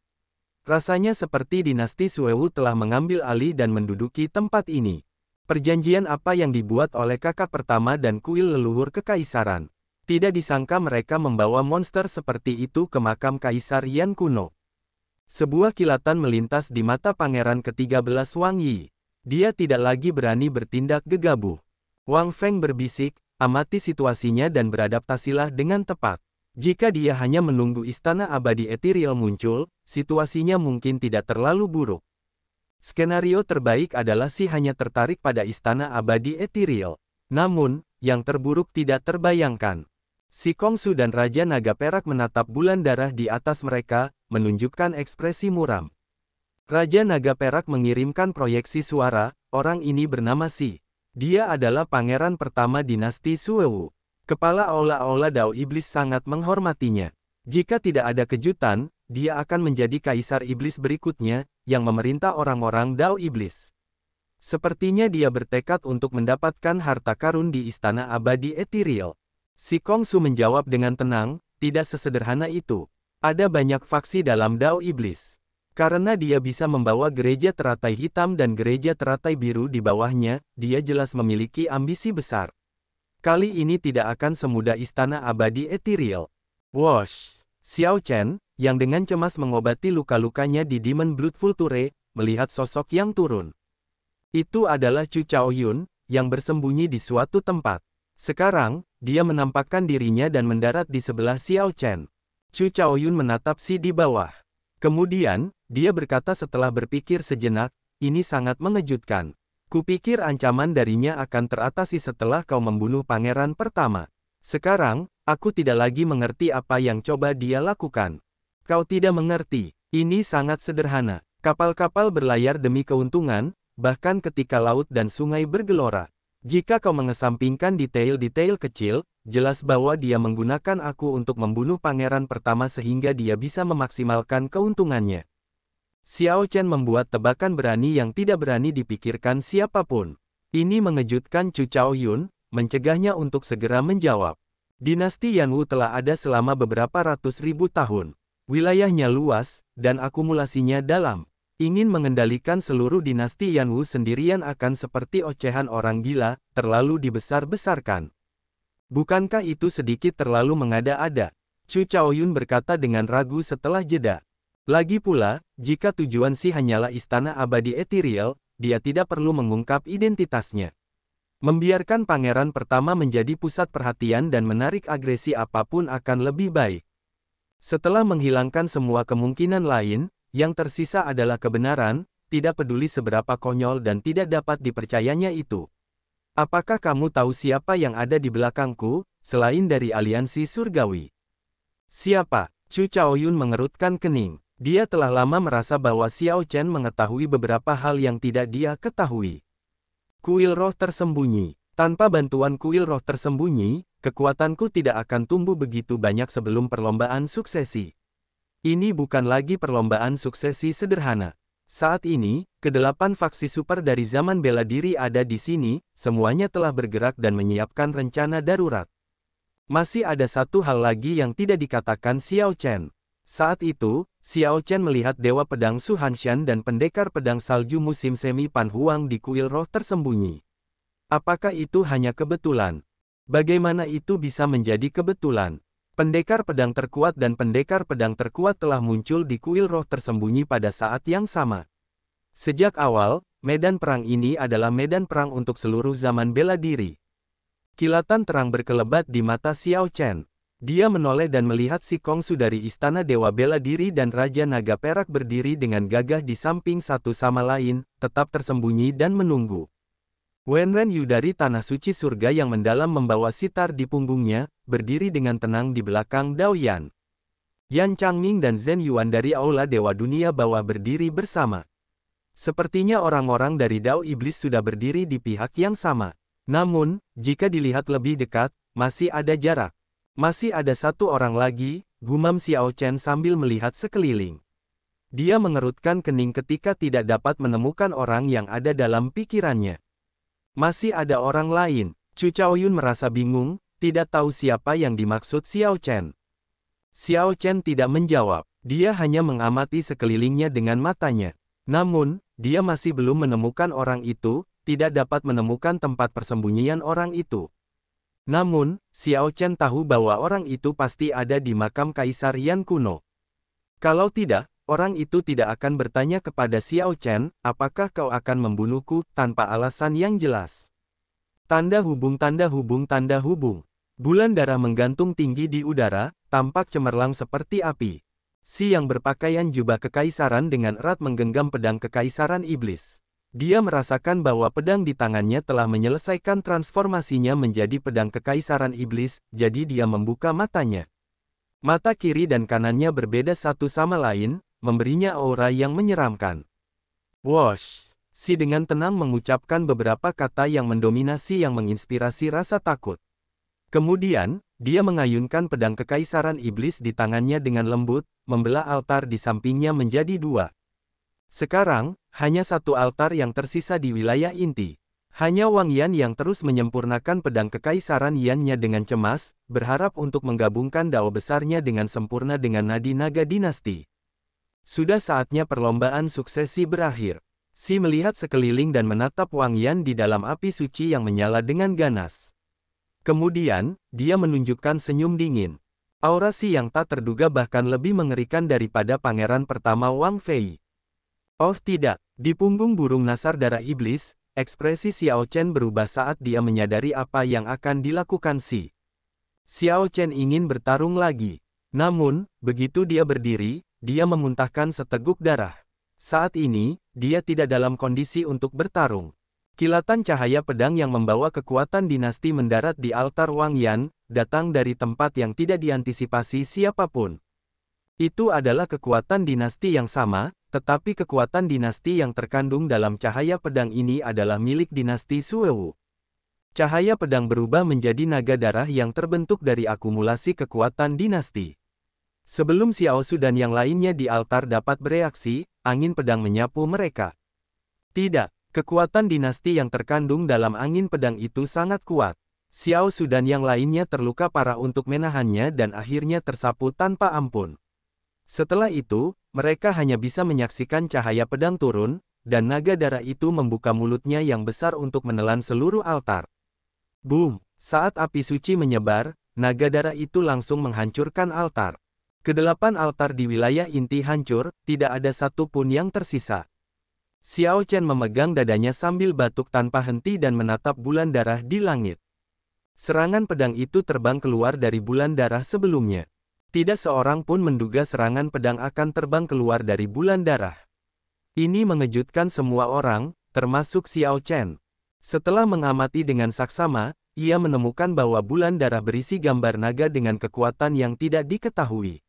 Rasanya seperti dinasti Suewu telah mengambil alih dan menduduki tempat ini. Perjanjian apa yang dibuat oleh kakak pertama dan kuil leluhur kekaisaran? Tidak disangka mereka membawa monster seperti itu ke makam Kaisar Yan kuno. Sebuah kilatan melintas di mata Pangeran ke-13 Wang Yi. Dia tidak lagi berani bertindak gegabah. Wang Feng berbisik, amati situasinya dan beradaptasilah dengan tepat. Jika dia hanya menunggu istana abadi ethereal muncul, situasinya mungkin tidak terlalu buruk. Skenario terbaik adalah si hanya tertarik pada istana abadi ethereal. Namun, yang terburuk tidak terbayangkan. Si Kongsu dan Raja Naga Perak menatap bulan darah di atas mereka, menunjukkan ekspresi muram. Raja Naga Perak mengirimkan proyeksi suara, orang ini bernama Si. Dia adalah pangeran pertama dinasti Suewu. Kepala Aula-Aula Dao Iblis sangat menghormatinya. Jika tidak ada kejutan, dia akan menjadi Kaisar Iblis berikutnya, yang memerintah orang-orang Dao Iblis. Sepertinya dia bertekad untuk mendapatkan harta karun di Istana Abadi Ethereal. Si Kongsu menjawab dengan tenang, tidak sesederhana itu. Ada banyak faksi dalam Dao Iblis. Karena dia bisa membawa gereja teratai hitam dan gereja teratai biru di bawahnya, dia jelas memiliki ambisi besar. Kali ini tidak akan semudah Istana Abadi Ethereal. Wosh! Xiao Chen, yang dengan cemas mengobati luka-lukanya di Demon Blood Vulture, melihat sosok yang turun. Itu adalah Chu Chaoyun, yang bersembunyi di suatu tempat. Sekarang, dia menampakkan dirinya dan mendarat di sebelah Xiao Chen. Chu Chaoyun menatap Si di bawah. Kemudian, dia berkata setelah berpikir sejenak, ini sangat mengejutkan. Kupikir ancaman darinya akan teratasi setelah kau membunuh pangeran pertama. Sekarang, aku tidak lagi mengerti apa yang coba dia lakukan. Kau tidak mengerti, ini sangat sederhana. Kapal-kapal berlayar demi keuntungan, bahkan ketika laut dan sungai bergelora. Jika kau mengesampingkan detail-detail kecil, jelas bahwa dia menggunakan aku untuk membunuh pangeran pertama sehingga dia bisa memaksimalkan keuntungannya. Xiao Chen membuat tebakan berani yang tidak berani dipikirkan siapapun. Ini mengejutkan Chu Chaoyun, mencegahnya untuk segera menjawab. Dinasti Yanwu telah ada selama beberapa ratus ribu tahun. Wilayahnya luas, dan akumulasinya dalam. Ingin mengendalikan seluruh dinasti Yanwu sendirian akan seperti ocehan orang gila, terlalu dibesar-besarkan. Bukankah itu sedikit terlalu mengada-ada? Chu Chaoyun berkata dengan ragu setelah jeda. Lagi pula, jika tujuan Si hanyalah Istana Abadi Ethereal, dia tidak perlu mengungkap identitasnya. Membiarkan pangeran pertama menjadi pusat perhatian dan menarik agresi apapun akan lebih baik. Setelah menghilangkan semua kemungkinan lain, yang tersisa adalah kebenaran, tidak peduli seberapa konyol dan tidak dapat dipercayanya itu. Apakah kamu tahu siapa yang ada di belakangku, selain dari aliansi surgawi? Siapa? Chu Chaoyun mengerutkan kening. Dia telah lama merasa bahwa Xiao Chen mengetahui beberapa hal yang tidak dia ketahui. Kuil roh tersembunyi. Tanpa bantuan kuil roh tersembunyi, kekuatanku tidak akan tumbuh begitu banyak sebelum perlombaan suksesi. Ini bukan lagi perlombaan suksesi sederhana. Saat ini, kedelapan faksi super dari zaman bela diri ada di sini, semuanya telah bergerak dan menyiapkan rencana darurat. Masih ada satu hal lagi yang tidak dikatakan Xiao Chen. Saat itu, Xiao Chen melihat Dewa Pedang Su Hanshan dan Pendekar Pedang Salju Musim Semi Pan Huang di kuil roh tersembunyi. Apakah itu hanya kebetulan? Bagaimana itu bisa menjadi kebetulan? Pendekar pedang terkuat dan pendekar pedang terkuat telah muncul di kuil roh tersembunyi pada saat yang sama. Sejak awal, medan perang ini adalah medan perang untuk seluruh zaman bela diri. Kilatan terang berkelebat di mata Xiao Chen. Dia menoleh dan melihat Si Kongsu dari Istana Dewa Bela Diri dan Raja Naga Perak berdiri dengan gagah di samping satu sama lain, tetap tersembunyi dan menunggu. Wenren Yu dari Tanah Suci Surga yang mendalam membawa sitar di punggungnya, berdiri dengan tenang di belakang Dao Yan. Yan Changming dan Zhen Yuan dari Aula Dewa Dunia Bawah berdiri bersama. Sepertinya orang-orang dari Dao Iblis sudah berdiri di pihak yang sama. Namun, jika dilihat lebih dekat, masih ada jarak. Masih ada satu orang lagi, gumam Xiao Chen sambil melihat sekeliling. Dia mengerutkan kening ketika tidak dapat menemukan orang yang ada dalam pikirannya. Masih ada orang lain. Chu Chaoyun merasa bingung, tidak tahu siapa yang dimaksud Xiao Chen. Xiao Chen tidak menjawab. Dia hanya mengamati sekelilingnya dengan matanya. Namun, dia masih belum menemukan orang itu, tidak dapat menemukan tempat persembunyian orang itu. Namun, Xiao Chen tahu bahwa orang itu pasti ada di makam Kaisar Yan kuno. Kalau tidak, orang itu tidak akan bertanya kepada Xiao Chen, apakah kau akan membunuhku, tanpa alasan yang jelas. Tanda hubung tanda hubung tanda hubung. Bulan darah menggantung tinggi di udara, tampak cemerlang seperti api. Si yang berpakaian jubah kekaisaran dengan erat menggenggam pedang kekaisaran iblis. Dia merasakan bahwa pedang di tangannya telah menyelesaikan transformasinya menjadi pedang kekaisaran iblis, jadi dia membuka matanya. Mata kiri dan kanannya berbeda satu sama lain, memberinya aura yang menyeramkan. Wosh! Si dengan tenang mengucapkan beberapa kata yang mendominasi yang menginspirasi rasa takut. Kemudian, dia mengayunkan pedang kekaisaran iblis di tangannya dengan lembut, membelah altar di sampingnya menjadi dua. Sekarang, hanya satu altar yang tersisa di wilayah inti. Hanya Wang Yan yang terus menyempurnakan pedang kekaisaran Yan-nya dengan cemas, berharap untuk menggabungkan dao besarnya dengan sempurna dengan nadi naga dinasti. Sudah saatnya perlombaan suksesi berakhir. Si melihat sekeliling dan menatap Wang Yan di dalam api suci yang menyala dengan ganas. Kemudian, dia menunjukkan senyum dingin. Aura Si yang tak terduga bahkan lebih mengerikan daripada pangeran pertama Wang Fei. Oh tidak, di punggung burung nasar darah iblis, ekspresi Xiao Chen berubah saat dia menyadari apa yang akan dilakukan Si. Xiao Chen ingin bertarung lagi. Namun, begitu dia berdiri, dia memuntahkan seteguk darah. Saat ini, dia tidak dalam kondisi untuk bertarung. Kilatan cahaya pedang yang membawa kekuatan dinasti mendarat di altar Wang Yan, datang dari tempat yang tidak diantisipasi siapapun. Itu adalah kekuatan dinasti yang sama, tetapi kekuatan dinasti yang terkandung dalam cahaya pedang ini adalah milik dinasti Suewu. Cahaya pedang berubah menjadi naga darah yang terbentuk dari akumulasi kekuatan dinasti. Sebelum Xiao Su dan yang lainnya di altar dapat bereaksi, angin pedang menyapu mereka. Tidak. Kekuatan dinasti yang terkandung dalam angin pedang itu sangat kuat. Xiao Su dan yang lainnya terluka parah untuk menahannya dan akhirnya tersapu tanpa ampun. Setelah itu, mereka hanya bisa menyaksikan cahaya pedang turun, dan naga darah itu membuka mulutnya yang besar untuk menelan seluruh altar. Boom! Saat api suci menyebar, naga darah itu langsung menghancurkan altar. Kedelapan altar di wilayah inti hancur, tidak ada satu pun yang tersisa. Xiao Chen memegang dadanya sambil batuk tanpa henti dan menatap bulan darah di langit. Serangan pedang itu terbang keluar dari bulan darah sebelumnya. Tidak seorang pun menduga serangan pedang akan terbang keluar dari bulan darah. Ini mengejutkan semua orang, termasuk Xiao Chen. Setelah mengamati dengan saksama, ia menemukan bahwa bulan darah berisi gambar naga dengan kekuatan yang tidak diketahui.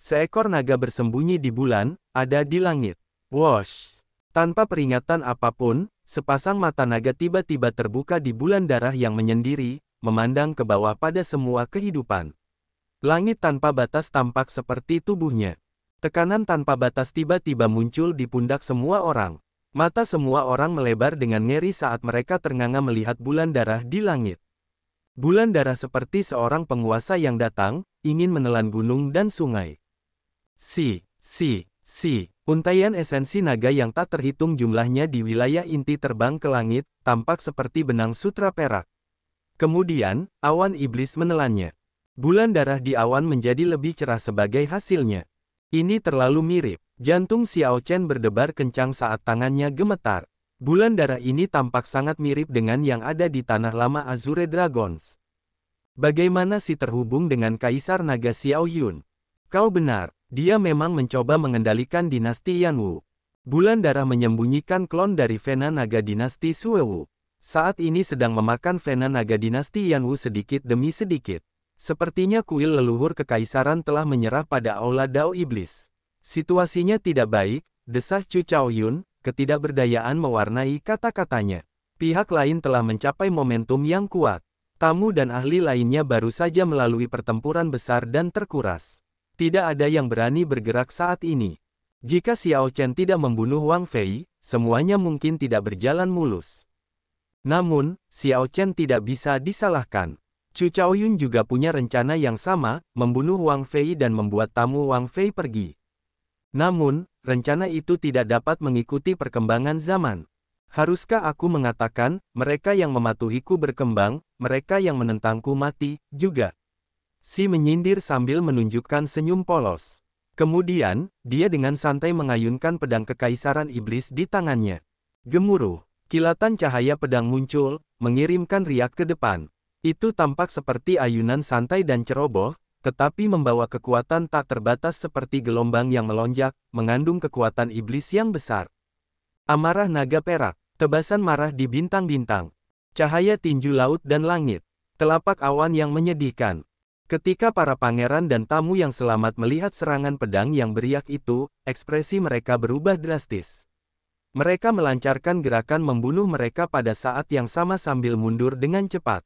Seekor naga bersembunyi di bulan, ada di langit. Wosh! Tanpa peringatan apapun, sepasang mata naga tiba-tiba terbuka di bulan darah yang menyendiri, memandang ke bawah pada semua kehidupan. Langit tanpa batas tampak seperti tubuhnya. Tekanan tanpa batas tiba-tiba muncul di pundak semua orang. Mata semua orang melebar dengan ngeri saat mereka ternganga melihat bulan darah di langit. Bulan darah seperti seorang penguasa yang datang, ingin menelan gunung dan sungai. Untaian esensi naga yang tak terhitung jumlahnya di wilayah inti terbang ke langit, tampak seperti benang sutra perak. Kemudian, awan iblis menelannya. Bulan darah di awan menjadi lebih cerah sebagai hasilnya. Ini terlalu mirip. Jantung Xiao Chen berdebar kencang saat tangannya gemetar. Bulan darah ini tampak sangat mirip dengan yang ada di tanah lama Azure Dragons. Bagaimana si terhubung dengan Kaisar Naga Xiao Yun? Kau benar. Dia memang mencoba mengendalikan dinasti Yanwu. Bulan darah menyembunyikan klon dari Vena Naga dinasti Suewu. Saat ini sedang memakan Vena Naga dinasti Yanwu sedikit demi sedikit. Sepertinya kuil leluhur kekaisaran telah menyerah pada aula Dao Iblis. Situasinya tidak baik, desah Chu Chaoyun, ketidakberdayaan mewarnai kata-katanya. Pihak lain telah mencapai momentum yang kuat. Tamu dan ahli lainnya baru saja melalui pertempuran besar dan terkuras. Tidak ada yang berani bergerak saat ini. Jika Xiao Chen tidak membunuh Wang Fei, semuanya mungkin tidak berjalan mulus. Namun, Xiao Chen tidak bisa disalahkan. Chu Chaoyun juga punya rencana yang sama, membunuh Wang Fei dan membuat tamu Wang Fei pergi. Namun, rencana itu tidak dapat mengikuti perkembangan zaman. Haruskah aku mengatakan, mereka yang mematuhiku berkembang, mereka yang menentangku mati, juga? Si menyindir sambil menunjukkan senyum polos. Kemudian, dia dengan santai mengayunkan pedang kekaisaran iblis di tangannya. Gemuruh, kilatan cahaya pedang muncul, mengirimkan riak ke depan. Itu tampak seperti ayunan santai dan ceroboh, tetapi membawa kekuatan tak terbatas seperti gelombang yang melonjak, mengandung kekuatan iblis yang besar. Amarah naga perak, tebasan marah di bintang-bintang, cahaya tinju laut dan langit, telapak awan yang menyedihkan. Ketika para pangeran dan tamu yang selamat melihat serangan pedang yang beriak itu, ekspresi mereka berubah drastis. Mereka melancarkan gerakan membunuh mereka pada saat yang sama sambil mundur dengan cepat.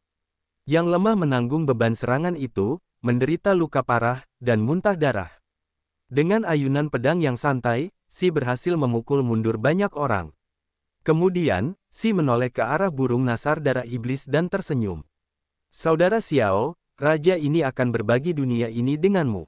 Yang lemah menanggung beban serangan itu, menderita luka parah, dan muntah darah. Dengan ayunan pedang yang santai, Si berhasil memukul mundur banyak orang. Kemudian, Si menoleh ke arah burung nasar darah iblis dan tersenyum. Saudara Xiao, raja ini akan berbagi dunia ini denganmu.